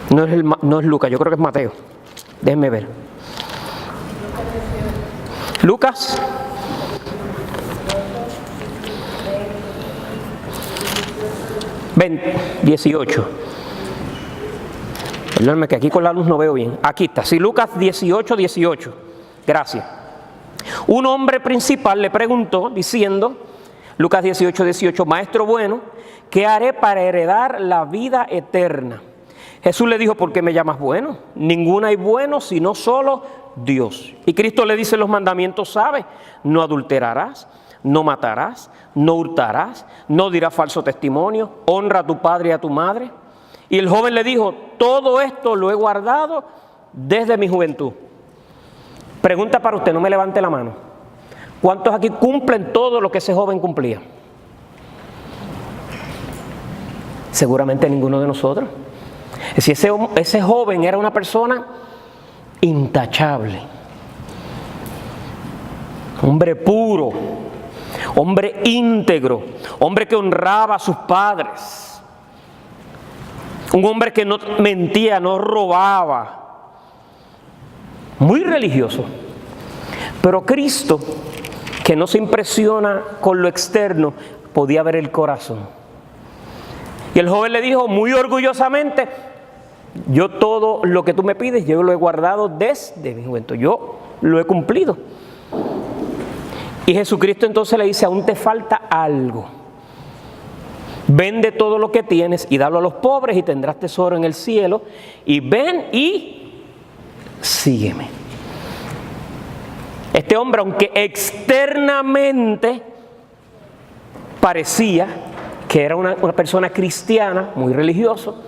No es Lucas, yo creo que es Mateo. Déjenme ver. Lucas 18. Perdóname que aquí con la luz no veo bien. Aquí está, sí, Lucas 18. Gracias. Un hombre principal le preguntó diciendo, Lucas 18, Maestro bueno, ¿qué haré para heredar la vida eterna? Jesús le dijo, ¿por qué me llamas bueno? Ninguno hay bueno sino solo Dios. Y Cristo le dice los mandamientos, ¿sabe? No adulterarás, no matarás, no hurtarás, no dirás falso testimonio, honra a tu padre y a tu madre. Y el joven le dijo, todo esto lo he guardado desde mi juventud. Pregunta para usted, no me levante la mano. ¿Cuántos aquí cumplen todo lo que ese joven cumplía? Seguramente ninguno de nosotros. Si ese joven era una persona intachable, hombre puro, hombre íntegro, hombre que honraba a sus padres, un hombre que no mentía, no robaba, muy religioso. Pero Cristo, que no se impresiona con lo externo, podía ver el corazón. Y el joven le dijo muy orgullosamente, yo todo lo que tú me pides, yo lo he guardado desde mi juventud, yo lo he cumplido. Y Jesucristo entonces le dice, aún te falta algo. Vende todo lo que tienes y dalo a los pobres y tendrás tesoro en el cielo. Y ven y sígueme. Este hombre, aunque externamente parecía que era una persona cristiana, muy religioso,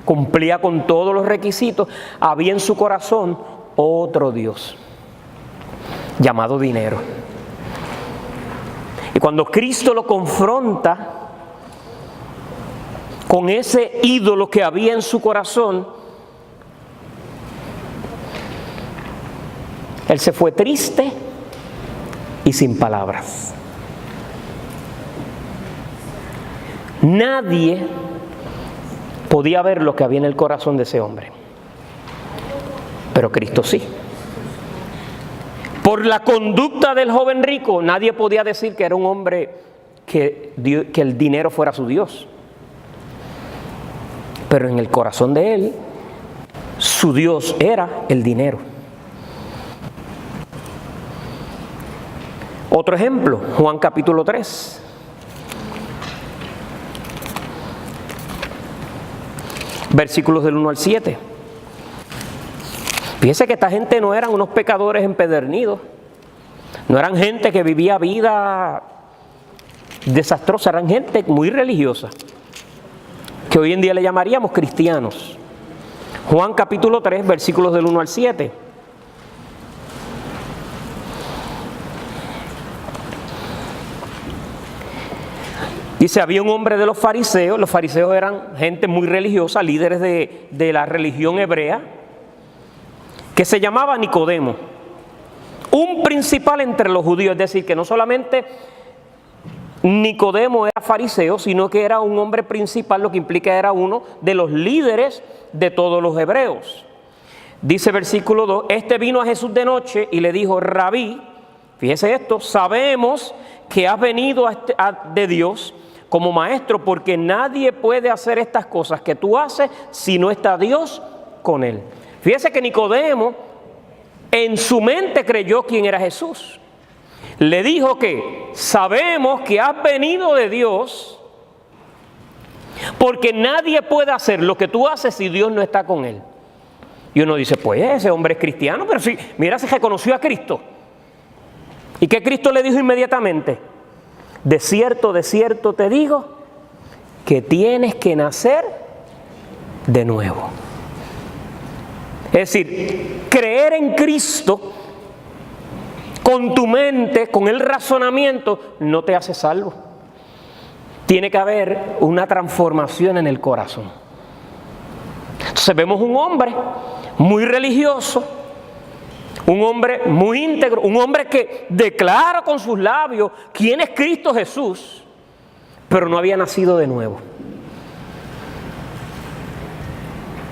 cumplía con todos los requisitos, había en su corazón otro Dios, llamado dinero. Y cuando Cristo lo confronta con ese ídolo que había en su corazón, él se fue triste, y sin palabras. Nadie podía ver lo que había en el corazón de ese hombre, pero Cristo sí. Por la conducta del joven rico, nadie podía decir que era un hombre que el dinero fuera su Dios. Pero en el corazón de él, su Dios era el dinero. Otro ejemplo, Juan capítulo 3. Versículos del 1 al 7. Fíjese que esta gente no eran unos pecadores empedernidos, no eran gente que vivía vida desastrosa, eran gente muy religiosa, que hoy en día le llamaríamos cristianos. Juan capítulo 3, versículos del 1 al 7. Dice, había un hombre de los fariseos eran gente muy religiosa, líderes de la religión hebrea, que se llamaba Nicodemo, un principal entre los judíos. Es decir, que no solamente Nicodemo era fariseo, sino que era un hombre principal, lo que implica era uno de los líderes de todos los hebreos. Dice versículo 2, este vino a Jesús de noche y le dijo, Rabí, fíjese esto, sabemos que has venido de Dios como maestro, porque nadie puede hacer estas cosas que tú haces si no está Dios con él. Fíjese que Nicodemo en su mente creyó quién era Jesús. Le dijo que sabemos que has venido de Dios porque nadie puede hacer lo que tú haces si Dios no está con él. Y uno dice, pues ese hombre es cristiano, pero sí, mira, se reconoció a Cristo. ¿Y qué Cristo le dijo inmediatamente? De cierto te digo que tienes que nacer de nuevo. Es decir, creer en Cristo con tu mente, con el razonamiento, no te hace salvo. Tiene que haber una transformación en el corazón. Entonces vemos un hombre muy religioso, un hombre muy íntegro, un hombre que declara con sus labios quién es Cristo Jesús, pero no había nacido de nuevo.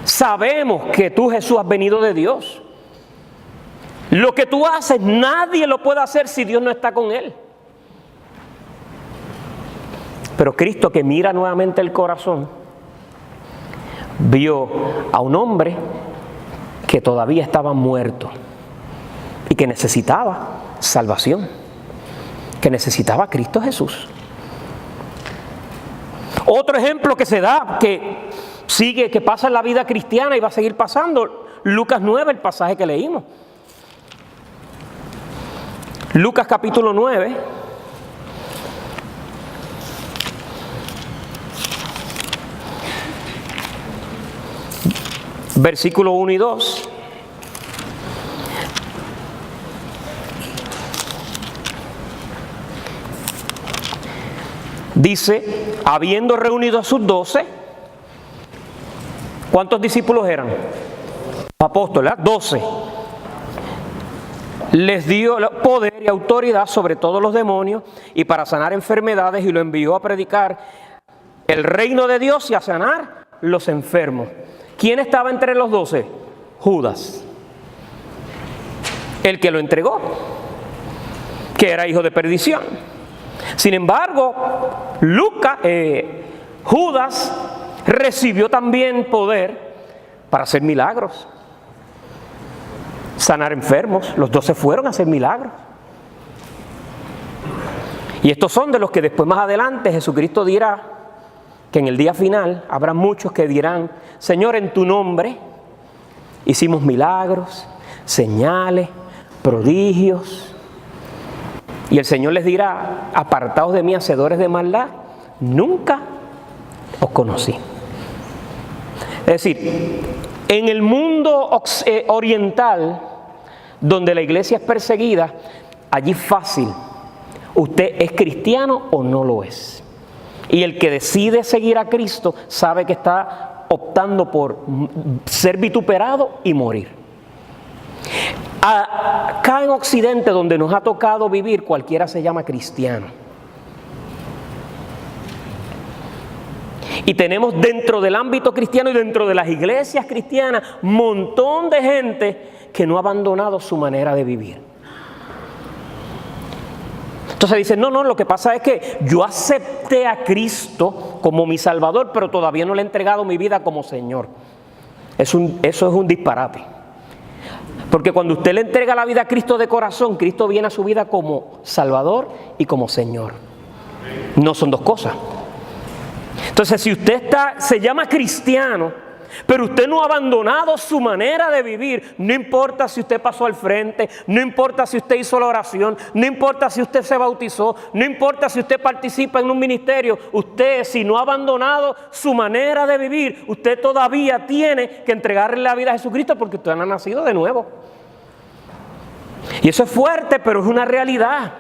Sabemos que tú, Jesús, has venido de Dios. Lo que tú haces, nadie lo puede hacer si Dios no está con él. Pero Cristo, que mira nuevamente el corazón, vio a un hombre que todavía estaba muerto y que necesitaba salvación, que necesitaba a Cristo Jesús. Otro ejemplo que se da, que pasa en la vida cristiana y va a seguir pasando, Lucas 9, el pasaje que leímos. Lucas capítulo 9. Versículo 1 y 2. Dice, habiendo reunido a sus 12, ¿cuántos discípulos eran? Apóstoles, 12. Les dio poder y autoridad sobre todos los demonios y para sanar enfermedades, y lo envió a predicar el reino de Dios y a sanar los enfermos. ¿Quién estaba entre los 12? Judas, el que lo entregó, que era hijo de perdición. Sin embargo, Judas recibió también poder para hacer milagros, sanar enfermos. Los 12 fueron a hacer milagros. Y estos son de los que después, más adelante, Jesucristo dirá que en el día final habrá muchos que dirán, Señor, en tu nombre hicimos milagros, señales, prodigios. Y el Señor les dirá, apartaos de mí, hacedores de maldad, nunca os conocí. Es decir, en el mundo oriental, donde la iglesia es perseguida, allí fácil, usted es cristiano o no lo es. Y el que decide seguir a Cristo sabe que está optando por ser vituperado y morir. Acá en Occidente, donde nos ha tocado vivir, cualquiera se llama cristiano. Y tenemos dentro del ámbito cristiano y dentro de las iglesias cristianas un montón de gente que no ha abandonado su manera de vivir. Entonces dicen, no, lo que pasa es que yo acepté a Cristo como mi Salvador, pero todavía no le he entregado mi vida como Señor. Eso es un disparate. Porque cuando usted le entrega la vida a Cristo de corazón, Cristo viene a su vida como Salvador y como Señor. No son dos cosas. Entonces, si usted se llama cristiano, pero usted no ha abandonado su manera de vivir, no importa si usted pasó al frente, no importa si usted hizo la oración, no importa si usted se bautizó, no importa si usted participa en un ministerio, usted, si no ha abandonado su manera de vivir, usted todavía tiene que entregarle la vida a Jesucristo porque usted no ha nacido de nuevo. Y eso es fuerte, pero es una realidad.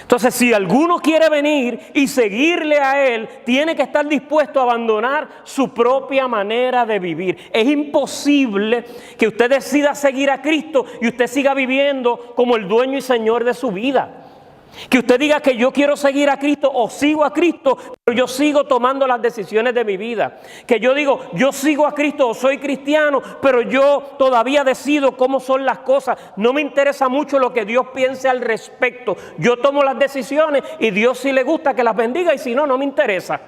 Entonces, si alguno quiere venir y seguirle a Él, tiene que estar dispuesto a abandonar su propia manera de vivir. Es imposible que usted decida seguir a Cristo y usted siga viviendo como el dueño y señor de su vida. Que usted diga que yo quiero seguir a Cristo o sigo a Cristo, pero yo sigo tomando las decisiones de mi vida. Que yo digo, yo sigo a Cristo o soy cristiano, pero yo todavía decido cómo son las cosas. No me interesa mucho lo que Dios piense al respecto. Yo tomo las decisiones y Dios si le gusta que las bendiga y si no, no me interesa.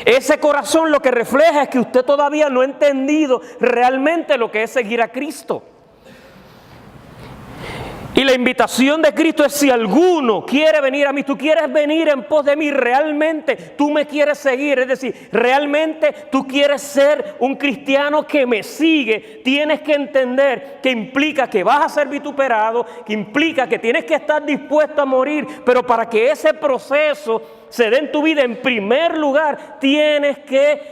Ese corazón lo que refleja es que usted todavía no ha entendido realmente lo que es seguir a Cristo. Y la invitación de Cristo es: si alguno quiere venir a mí, tú quieres venir en pos de mí, realmente tú me quieres seguir, es decir, realmente tú quieres ser un cristiano que me sigue, tienes que entender que implica que vas a ser vituperado, que implica que tienes que estar dispuesto a morir, pero para que ese proceso se dé en tu vida, en primer lugar, tienes que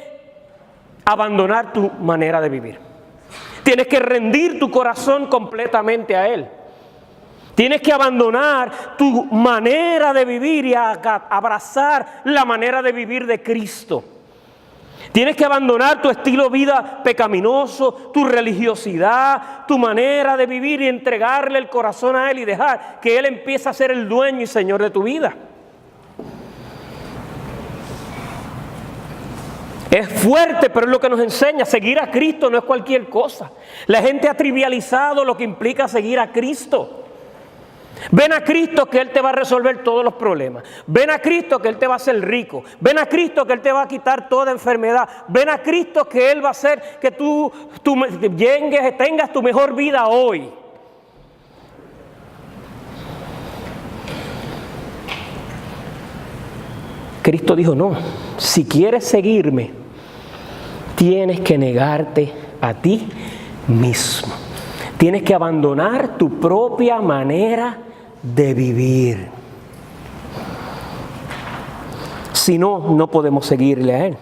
abandonar tu manera de vivir. Tienes que rendir tu corazón completamente a Él. Tienes que abandonar tu manera de vivir y abrazar la manera de vivir de Cristo. Tienes que abandonar tu estilo de vida pecaminoso, tu religiosidad, tu manera de vivir y entregarle el corazón a Él y dejar que Él empiece a ser el dueño y señor de tu vida. Es fuerte, pero es lo que nos enseña. Seguir a Cristo no es cualquier cosa. La gente ha trivializado lo que implica seguir a Cristo. Ven a Cristo que Él te va a resolver todos los problemas. Ven a Cristo que Él te va a hacer rico. Ven a Cristo que Él te va a quitar toda enfermedad. Ven a Cristo que Él va a hacer que tú tengas tu mejor vida hoy. Cristo dijo: no, si quieres seguirme, tienes que negarte a ti mismo. Tienes que abandonar tu propia manera de vivir. Si no, no podemos seguirle a Él.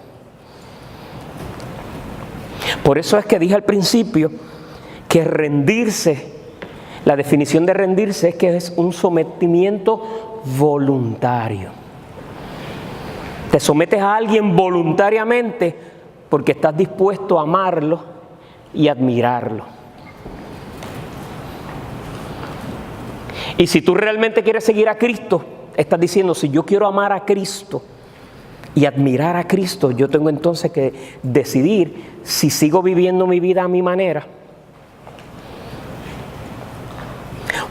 Por eso es que dije al principio que rendirse, la definición de rendirse es que es un sometimiento voluntario. Te sometes a alguien voluntariamente porque estás dispuesto a amarlo y admirarlo. Y si tú realmente quieres seguir a Cristo, estás diciendo: si yo quiero amar a Cristo y admirar a Cristo, yo tengo entonces que decidir si sigo viviendo mi vida a mi manera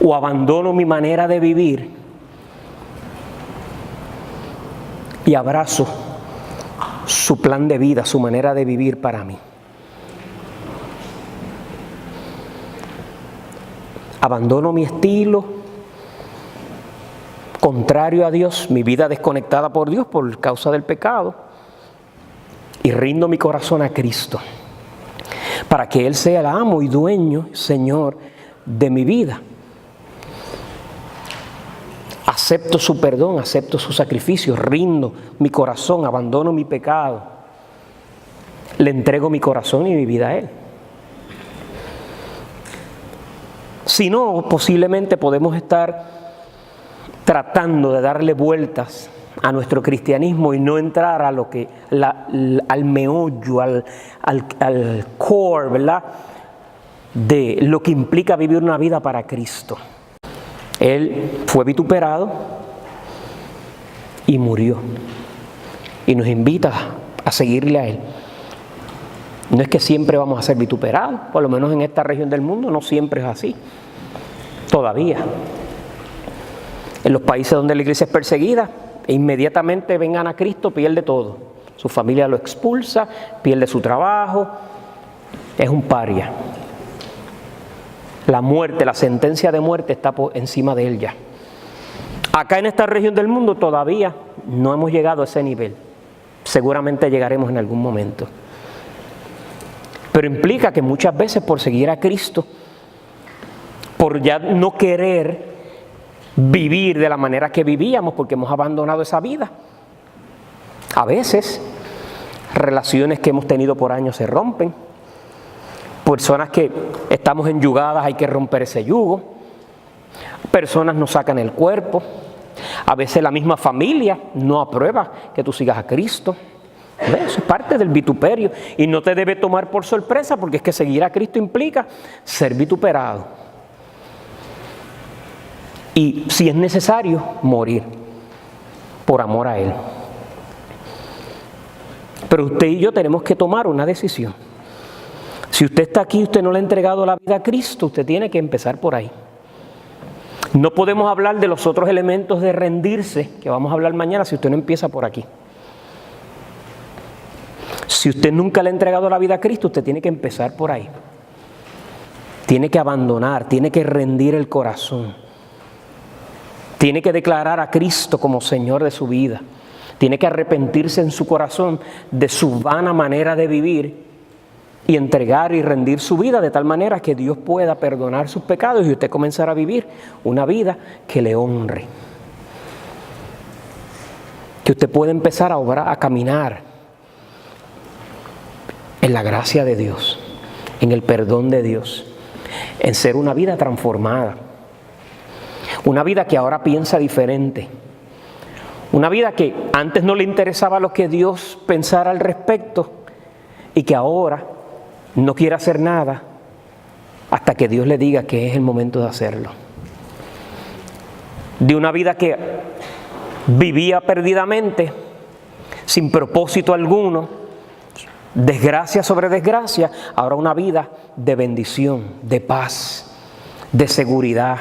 o abandono mi manera de vivir y abrazo su plan de vida, su manera de vivir para mí. Abandono mi estilo contrario a Dios, mi vida desconectada por Dios por causa del pecado, y rindo mi corazón a Cristo para que Él sea el amo y dueño, Señor de mi vida. Acepto su perdón, acepto su sacrificio, rindo mi corazón, abandono mi pecado, le entrego mi corazón y mi vida a Él. Si no, posiblemente podemos estar tratando de darle vueltas a nuestro cristianismo y no entrar a lo que al meollo, al core, ¿verdad? de lo que implica vivir una vida para Cristo. Él fue vituperado y murió. Y nos invita a seguirle a Él. No es que siempre vamos a ser vituperados, por lo menos en esta región del mundo no siempre es así. Todavía. En los países donde la iglesia es perseguida, inmediatamente vengan a Cristo, pierde todo. Su familia lo expulsa, pierde su trabajo, es un paria. La muerte, la sentencia de muerte está encima de él ya. Acá en esta región del mundo todavía no hemos llegado a ese nivel. Seguramente llegaremos en algún momento. Pero implica que muchas veces por seguir a Cristo, por ya no querer vivir de la manera que vivíamos porque hemos abandonado esa vida, a veces relaciones que hemos tenido por años se rompen. Personas que estamos enyugadas, hay que romper ese yugo. Personas nos sacan el cuerpo. A veces la misma familia no aprueba que tú sigas a Cristo. Eso es parte del vituperio y no te debe tomar por sorpresa, porque es que seguir a Cristo implica ser vituperado. Y si es necesario, morir por amor a Él. Pero usted y yo tenemos que tomar una decisión. Si usted está aquí y usted no le ha entregado la vida a Cristo, usted tiene que empezar por ahí. No podemos hablar de los otros elementos de rendirse, que vamos a hablar mañana, si usted no empieza por aquí. Si usted nunca le ha entregado la vida a Cristo, usted tiene que empezar por ahí. Tiene que abandonar, tiene que rendir el corazón. Tiene que declarar a Cristo como Señor de su vida. Tiene que arrepentirse en su corazón de su vana manera de vivir y entregar y rendir su vida de tal manera que Dios pueda perdonar sus pecados y usted comenzar a vivir una vida que le honre. Que usted pueda empezar a obrar, a caminar en la gracia de Dios, en el perdón de Dios, en ser una vida transformada. Una vida que ahora piensa diferente. Una vida que antes no le interesaba lo que Dios pensara al respecto y que ahora no quiere hacer nada hasta que Dios le diga que es el momento de hacerlo. De una vida que vivía perdidamente, sin propósito alguno, desgracia sobre desgracia, ahora una vida de bendición, de paz, de seguridad,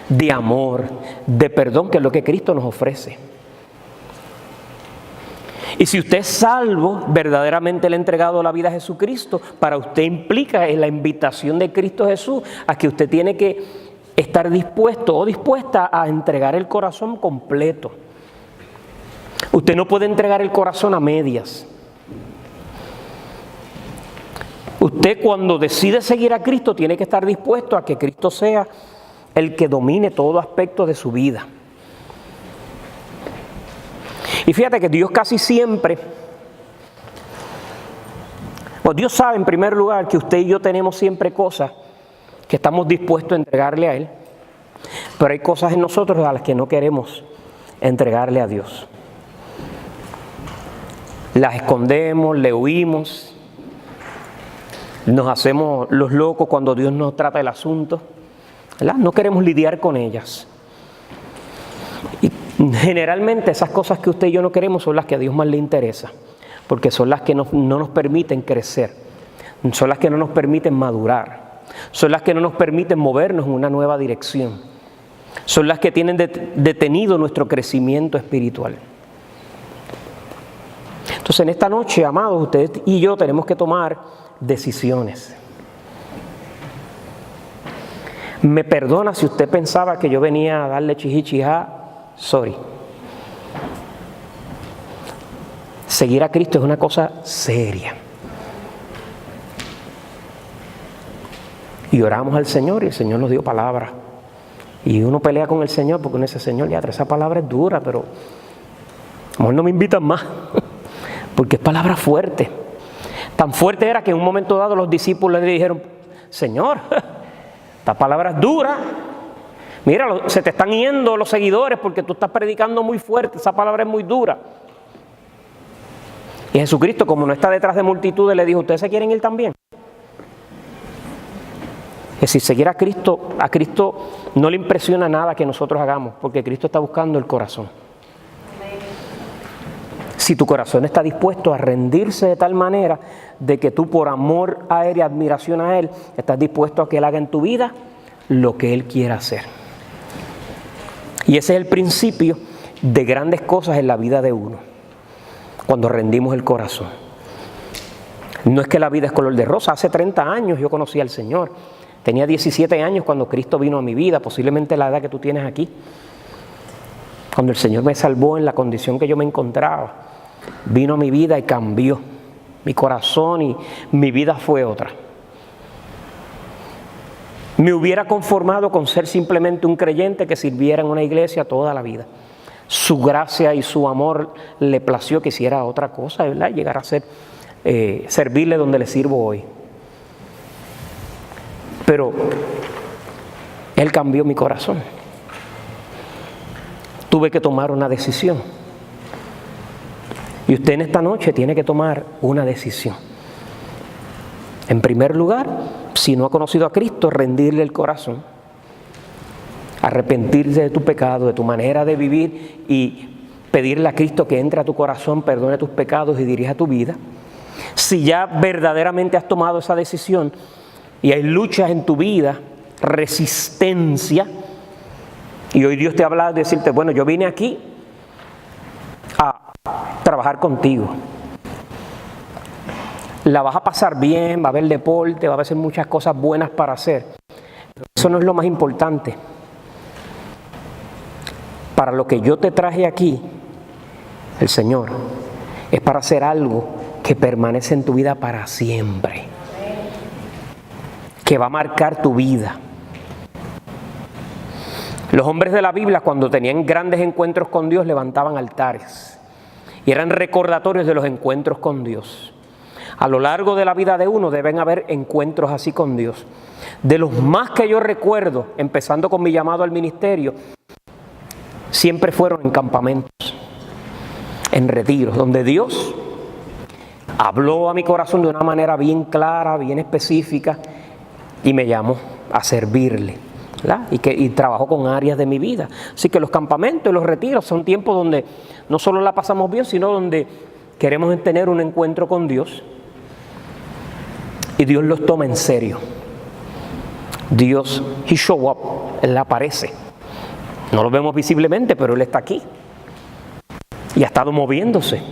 de amor, de perdón, que es lo que Cristo nos ofrece. Y si usted es salvo, verdaderamente le ha entregado la vida a Jesucristo, para usted implica en la invitación de Cristo Jesús a que usted tiene que estar dispuesto o dispuesta a entregar el corazón completo. Usted no puede entregar el corazón a medias. Usted cuando decide seguir a Cristo tiene que estar dispuesto a que Cristo sea el que domine todo aspecto de su vida. Y fíjate que Dios casi siempre, Dios sabe en primer lugar que usted y yo tenemos siempre cosas que estamos dispuestos a entregarle a Él, pero hay cosas en nosotros a las que no queremos entregarle a Dios. Las escondemos, le huimos, nos hacemos los locos cuando Dios nos trata el asunto, ¿verdad? No queremos lidiar con ellas. Y generalmente esas cosas que usted y yo no queremos son las que a Dios más le interesa, porque son las que no nos permiten crecer, son las que no nos permiten madurar, son las que no nos permiten movernos en una nueva dirección, son las que tienen detenido nuestro crecimiento espiritual. Entonces en esta noche, amados, ustedes y yo tenemos que tomar decisiones. Me perdona si usted pensaba que yo venía a darle chichichijá. Sorry. Seguir a Cristo es una cosa seria. Y oramos al Señor y el Señor nos dio palabra. Y uno pelea con el Señor porque uno dice, Señor, ya esa palabra es dura, pero a lo mejor no me invitan más. Porque es palabra fuerte. Tan fuerte era que en un momento dado los discípulos le dijeron, Señor, esta palabra es dura. Mira, se te están yendo los seguidores porque tú estás predicando muy fuerte, esa palabra es muy dura. Y Jesucristo, como no está detrás de multitudes, le dijo, ¿ustedes se quieren ir también? decir, seguir a Cristo no le impresiona nada que nosotros hagamos, porque Cristo está buscando el corazón. Si tu corazón está dispuesto a rendirse de tal manera de que tú por amor a Él y admiración a Él, estás dispuesto a que Él haga en tu vida lo que Él quiera hacer. Y ese es el principio de grandes cosas en la vida de uno, cuando rendimos el corazón. No es que la vida es color de rosa. Hace 30 años yo conocí al Señor. Tenía 17 años cuando Cristo vino a mi vida, posiblemente la edad que tú tienes aquí. Cuando el Señor me salvó en la condición que yo me encontraba, vino a mi vida y cambió mi corazón y mi vida fue otra. Me hubiera conformado con ser simplemente un creyente que sirviera en una iglesia toda la vida. Su gracia y su amor le plació que hiciera otra cosa, ¿verdad? Llegar a ser, servirle donde le sirvo hoy. Pero Él cambió mi corazón. Tuve que tomar una decisión. Y usted en esta noche tiene que tomar una decisión. En primer lugar, si no ha conocido a Cristo, rendirle el corazón. Arrepentirse de tu pecado, de tu manera de vivir y pedirle a Cristo que entre a tu corazón, perdone tus pecados y dirija tu vida. Si ya verdaderamente has tomado esa decisión y hay luchas en tu vida, resistencia, y hoy Dios te ha hablado de decirte, bueno, yo vine aquí a trabajar contigo. La vas a pasar bien, va a haber deporte, va a haber muchas cosas buenas para hacer. Pero eso no es lo más importante. Para lo que yo te traje aquí, el Señor, es para hacer algo que permanece en tu vida para siempre. Que va a marcar tu vida. Los hombres de la Biblia, cuando tenían grandes encuentros con Dios, levantaban altares. Y eran recordatorios de los encuentros con Dios. A lo largo de la vida de uno deben haber encuentros así con Dios. De los más que yo recuerdo, empezando con mi llamado al ministerio, siempre fueron en campamentos, en retiros, donde Dios habló a mi corazón de una manera bien clara, bien específica, y me llamó a servirle, ¿verdad? Y trabajó con áreas de mi vida. Así que los campamentos y los retiros son tiempos donde no solo la pasamos bien, sino donde queremos tener un encuentro con Dios. Y Dios los toma en serio. Dios, He show up, Él aparece. No lo vemos visiblemente, pero Él está aquí. Y ha estado moviéndose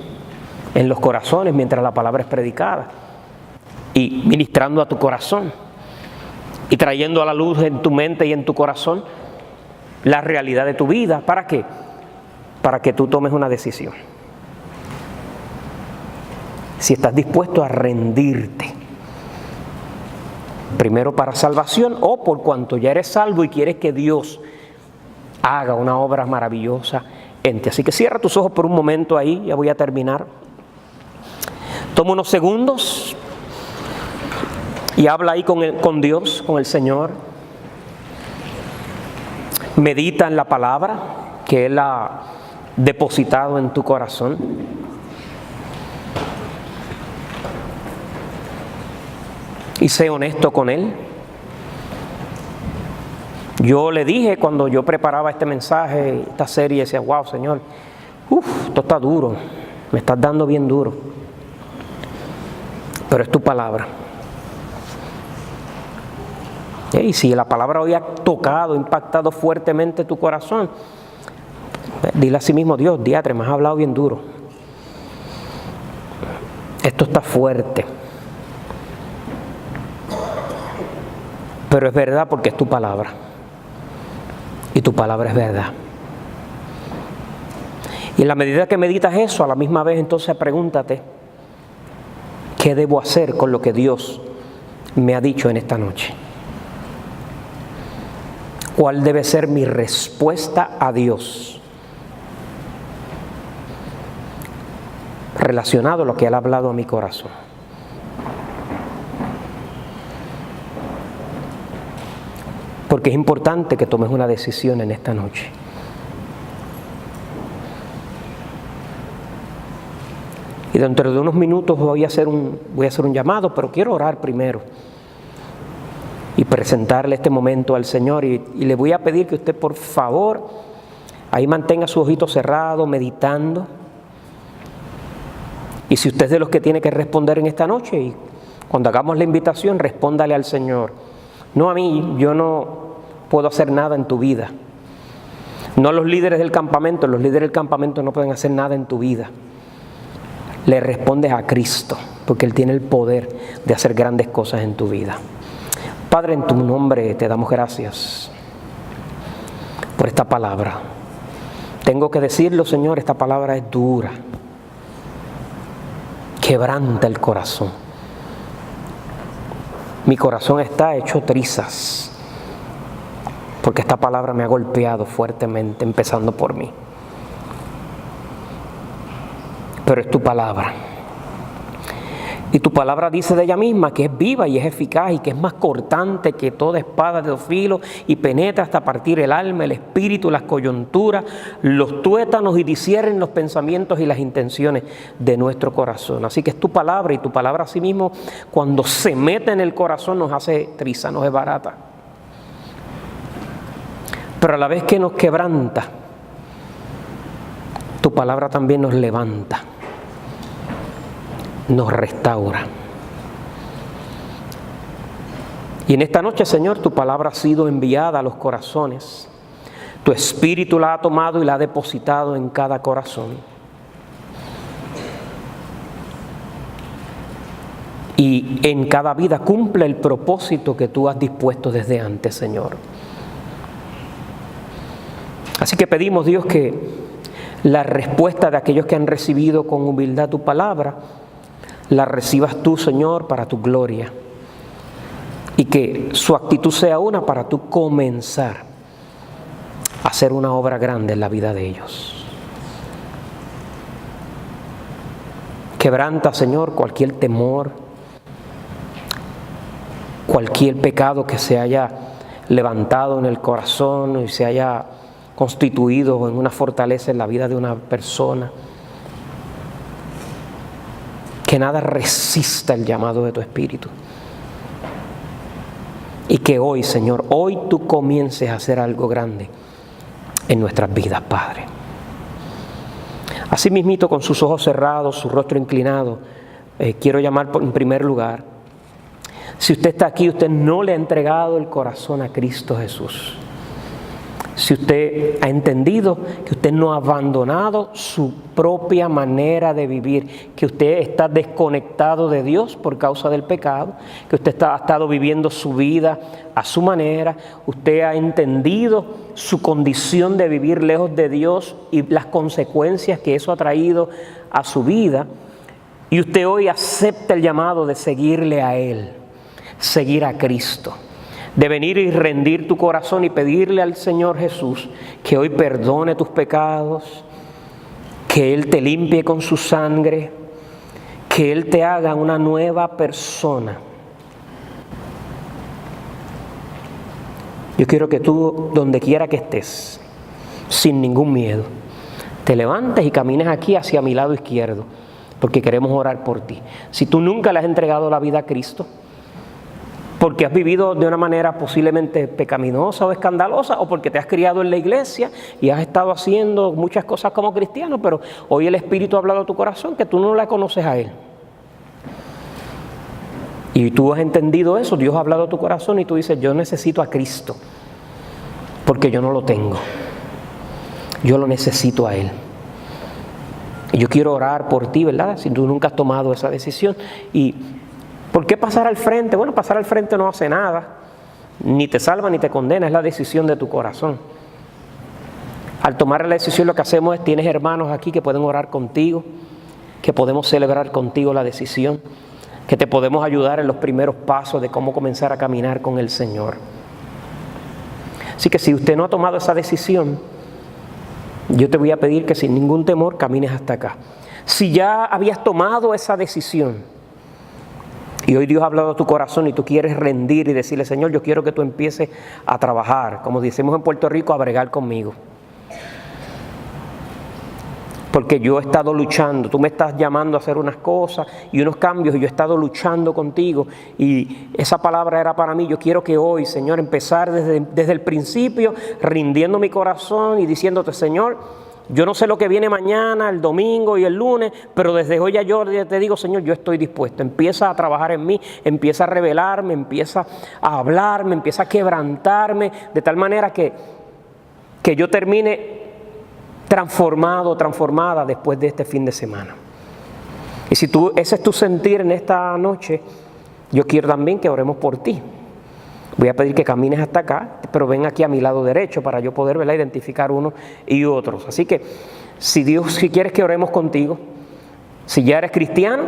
en los corazones mientras la palabra es predicada. Y ministrando a tu corazón. Y trayendo a la luz en tu mente y en tu corazón la realidad de tu vida. ¿Para qué? Para que tú tomes una decisión. Si estás dispuesto a rendirte. Primero para salvación o por cuanto ya eres salvo y quieres que Dios haga una obra maravillosa en ti. Así que cierra tus ojos por un momento ahí, ya voy a terminar. Toma unos segundos y habla ahí con Dios, con el Señor. Medita en la palabra que Él ha depositado en tu corazón. Y sé honesto con Él. Yo le dije cuando yo preparaba este mensaje, esta serie, decía, wow, Señor, esto está duro, me estás dando bien duro. Pero es tu palabra. Y si la palabra hoy ha tocado, impactado fuertemente tu corazón, dile a sí mismo, Dios, diatre, me has hablado bien duro. Esto está fuerte. Pero es verdad porque es tu palabra. Y tu palabra es verdad. Y en la medida que meditas eso, a la misma vez entonces pregúntate, ¿qué debo hacer con lo que Dios me ha dicho en esta noche? ¿Cuál debe ser mi respuesta a Dios? Relacionado a lo que Él ha hablado a mi corazón. Porque es importante que tomes una decisión en esta noche. Y dentro de unos minutos voy a hacer un llamado, pero quiero orar primero. y presentarle este momento al Señor. Y le voy a pedir que usted, por favor, ahí mantenga sus ojitos cerrados, meditando. Y si usted es de los que tiene que responder en esta noche, y cuando hagamos la invitación, respóndale al Señor. No a mí, yo no puedo hacer nada en tu vida. No los líderes del campamento no pueden hacer nada en tu vida. Le respondes a Cristo, porque Él tiene el poder de hacer grandes cosas en tu vida. Padre, en tu nombre te damos gracias por esta palabra. Tengo que decirlo, Señor, esta palabra es dura. Quebranta el corazón. Mi corazón está hecho trizas, porque esta palabra me ha golpeado fuertemente, empezando por mí. Pero es tu palabra. Y tu palabra dice de ella misma que es viva y es eficaz y que es más cortante que toda espada de dos filos y penetra hasta partir el alma, el espíritu, las coyunturas, los tuétanos y discierne los pensamientos y las intenciones de nuestro corazón. Así que es tu palabra, y tu palabra asimismo, cuando se mete en el corazón, nos hace triza, nos es barata. Pero a la vez que nos quebranta, tu palabra también nos levanta, nos restaura. Y en esta noche, Señor, tu palabra ha sido enviada a los corazones. Tu Espíritu la ha tomado y la ha depositado en cada corazón. Y en cada vida cumple el propósito que tú has dispuesto desde antes, Señor. Así que pedimos, Dios, que la respuesta de aquellos que han recibido con humildad tu palabra, la recibas tú, Señor, para tu gloria. Y que su actitud sea una para tú comenzar a hacer una obra grande en la vida de ellos. Quebranta, Señor, cualquier temor, cualquier pecado que se haya levantado en el corazón y se haya constituido en una fortaleza en la vida de una persona. Que nada resista el llamado de tu Espíritu. Y que hoy, Señor, hoy tú comiences a hacer algo grande en nuestras vidas, Padre. Así mismito, con sus ojos cerrados, su rostro inclinado, quiero llamar en primer lugar, si usted está aquí, usted no le ha entregado el corazón a Cristo Jesús. Si usted ha entendido que usted no ha abandonado su propia manera de vivir, que usted está desconectado de Dios por causa del pecado, que usted ha estado viviendo su vida a su manera, usted ha entendido su condición de vivir lejos de Dios y las consecuencias que eso ha traído a su vida, y usted hoy acepta el llamado de seguirle a Él, seguir a Cristo, de venir y rendir tu corazón y pedirle al Señor Jesús que hoy perdone tus pecados, que Él te limpie con su sangre, que Él te haga una nueva persona. Yo quiero que tú, donde quiera que estés, sin ningún miedo, te levantes y camines aquí hacia mi lado izquierdo, porque queremos orar por ti. Si tú nunca le has entregado la vida a Cristo, porque has vivido de una manera posiblemente pecaminosa o escandalosa, o porque te has criado en la iglesia y has estado haciendo muchas cosas como cristiano, pero hoy el Espíritu ha hablado a tu corazón que tú no la conoces a Él. Y tú has entendido eso, Dios ha hablado a tu corazón y tú dices, yo necesito a Cristo, porque yo no lo tengo. Yo lo necesito a Él. Y yo quiero orar por ti, ¿verdad? Si tú nunca has tomado esa decisión. Y ¿por qué pasar al frente? Bueno, pasar al frente no hace nada, ni te salva ni te condena, es la decisión de tu corazón. Al tomar la decisión, lo que hacemos es, tienes hermanos aquí que pueden orar contigo, que podemos celebrar contigo la decisión, que te podemos ayudar en los primeros pasos de cómo comenzar a caminar con el Señor. Así que si usted no ha tomado esa decisión, yo te voy a pedir que sin ningún temor camines hasta acá. Si ya habías tomado esa decisión y hoy Dios ha hablado a tu corazón y tú quieres rendir y decirle, Señor, yo quiero que tú empieces a trabajar, como decimos en Puerto Rico, a bregar conmigo. porque yo he estado luchando. Tú me estás llamando a hacer unas cosas y unos cambios y yo he estado luchando contigo y esa palabra era para mí. Yo quiero que hoy, Señor, empezar desde el principio, rindiendo mi corazón y diciéndote, Señor, yo no sé lo que viene mañana, el domingo y el lunes, pero desde hoy ya yo te digo, Señor, yo estoy dispuesto. Empieza a trabajar en mí, empieza a revelarme, empieza a hablarme, empieza a quebrantarme, de tal manera que yo termine transformado, transformada después de este fin de semana. Y si ese es tu sentir en esta noche, yo quiero también que oremos por ti. Voy a pedir que camines hasta acá, pero ven aquí a mi lado derecho para yo poder, ¿verdad?, identificar unos y otros. Así que si quieres que oremos contigo, si ya eres cristiano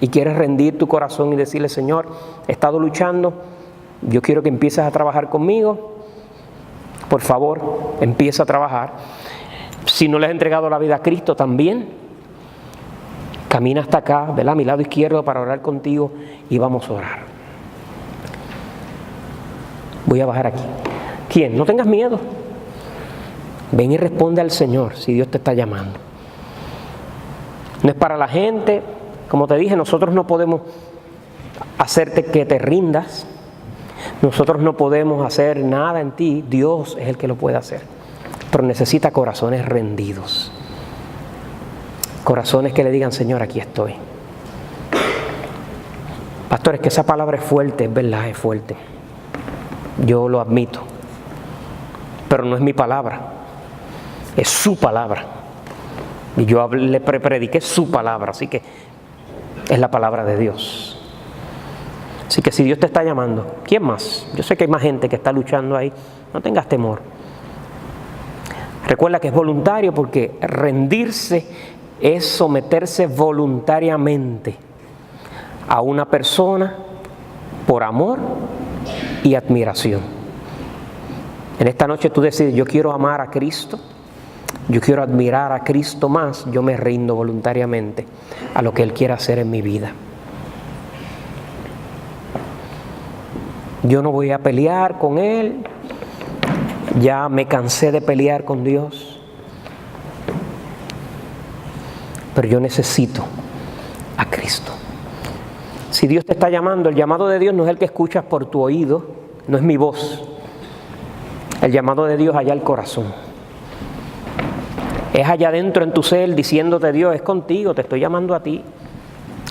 y quieres rendir tu corazón y decirle, Señor, he estado luchando, yo quiero que empieces a trabajar conmigo, por favor, empieza a trabajar. Si no le has entregado la vida a Cristo también, camina hasta acá, ¿verdad?, a mi lado izquierdo para orar contigo y vamos a orar. Voy a bajar aquí. ¿Quién? No tengas miedo. Ven y responde al Señor si Dios te está llamando. No es para la gente. Como te dije, nosotros no podemos hacerte que te rindas. Nosotros no podemos hacer nada en ti. Dios es el que lo puede hacer. Pero necesita corazones rendidos. Corazones que le digan, Señor, aquí estoy. Pastores, que esa palabra es fuerte, es verdad, es fuerte. Yo lo admito. Pero no es mi palabra. Es su palabra. Y yo le prediqué su palabra, así que es la palabra de Dios. Así que si Dios te está llamando, ¿quién más? Yo sé que hay más gente que está luchando ahí. No tengas temor. Recuerda que es voluntario, porque rendirse es someterse voluntariamente a una persona por amor y admiración. En esta noche tú decides, yo quiero amar a Cristo, yo quiero admirar a Cristo más, yo me rindo voluntariamente a lo que Él quiere hacer en mi vida. Yo no voy a pelear con Él, ya me cansé de pelear con Dios, pero yo necesito a Cristo. Si Dios te está llamando, el llamado de Dios no es el que escuchas por tu oído, no es mi voz. El llamado de Dios allá al corazón. Es allá adentro en tu ser diciéndote, Dios, es contigo, te estoy llamando a ti.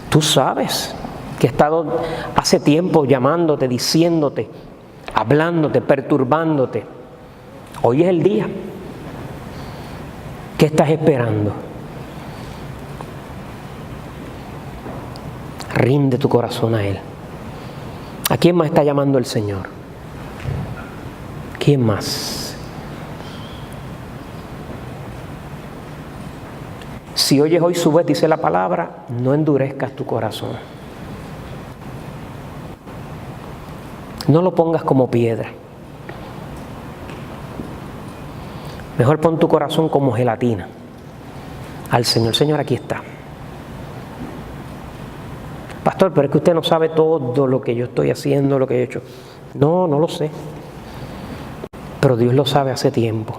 Tú sabes que he estado hace tiempo llamándote, diciéndote, hablándote, perturbándote. Hoy es el día. ¿Qué estás esperando? Rinde tu corazón a Él. ¿A quién más está llamando el Señor? ¿Quién más? Si oyes hoy su voz, dice la palabra, no endurezcas tu corazón. No lo pongas como piedra. Mejor pon tu corazón como gelatina al Señor. Señor, aquí está. Pastor, pero es que usted no sabe todo lo que yo estoy haciendo, lo que he hecho. No, no lo sé. Pero Dios lo sabe hace tiempo.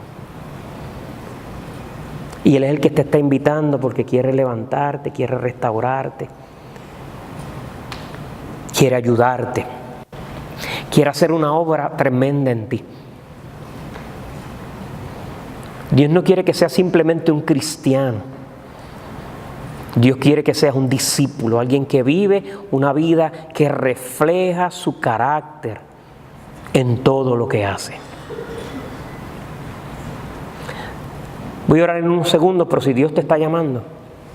Y Él es el que te está invitando porque quiere levantarte, quiere restaurarte, quiere ayudarte, quiere hacer una obra tremenda en ti. Dios no quiere que seas simplemente un cristiano. Dios quiere que seas un discípulo, alguien que vive una vida que refleja su carácter en todo lo que hace. Voy a orar en unos segundos, pero si Dios te está llamando,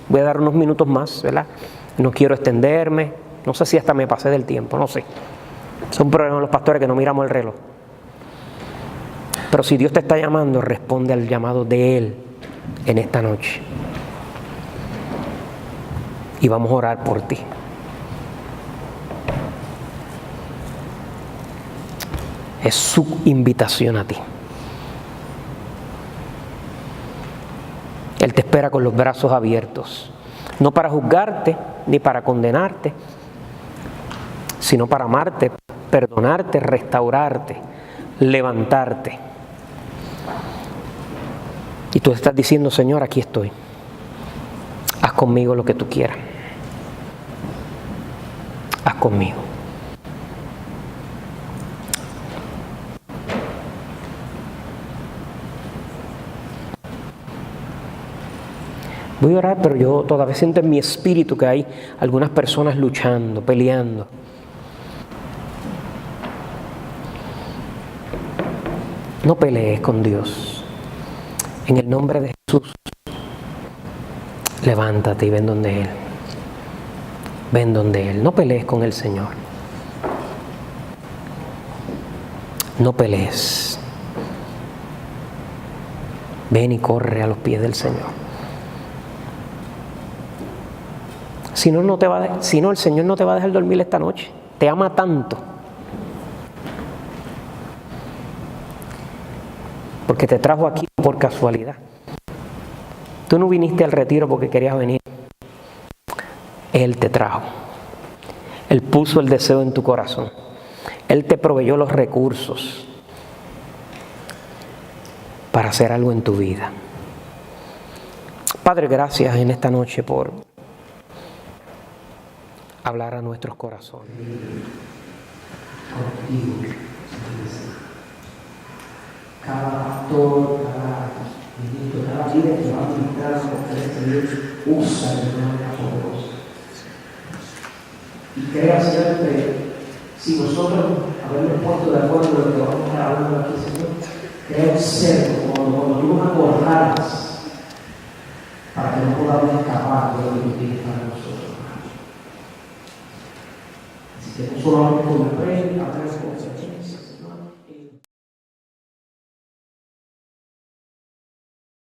voy a dar unos minutos más, ¿verdad? No quiero extenderme, no sé si hasta me pasé del tiempo, no sé. Son problemas los pastores que no miramos el reloj. Pero si Dios te está llamando, responde al llamado de Él en esta noche. Y vamos a orar por ti. Es su invitación a ti. Él te espera con los brazos abiertos, no para juzgarte ni para condenarte, sino para amarte, perdonarte, restaurarte, levantarte. Y tú estás diciendo, Señor, aquí estoy. conmigo lo que tú quieras. Haz conmigo. Voy a orar, pero yo todavía siento en mi espíritu que hay algunas personas luchando, peleando. No pelees con Dios. En el nombre de Jesús, levántate y ven donde Él. Ven donde Él. No pelees con el Señor. No pelees. Ven y corre a los pies del Señor. Si no, el Señor no te va a dejar dormir esta noche. Te ama tanto. Porque te trajo aquí por casualidad. Tú no viniste al retiro porque querías venir. Él te trajo. Él puso el deseo en tu corazón. Él te proveyó los recursos para hacer algo en tu vida. Padre, gracias en esta noche por hablar a nuestros corazones. Contigo, cada pastor, cada ministro, cada líder que va a ministrar a Dios, usa de manera poderosa. Y crea siempre, si nosotros habernos puesto de acuerdo en lo que vamos a estar hablando aquí, Señor, crea un cerco, cuando tú nos acorralas, para que no podamos escapar de lo que tú tienes para nosotros. Así que no solamente con la fe, hablamos con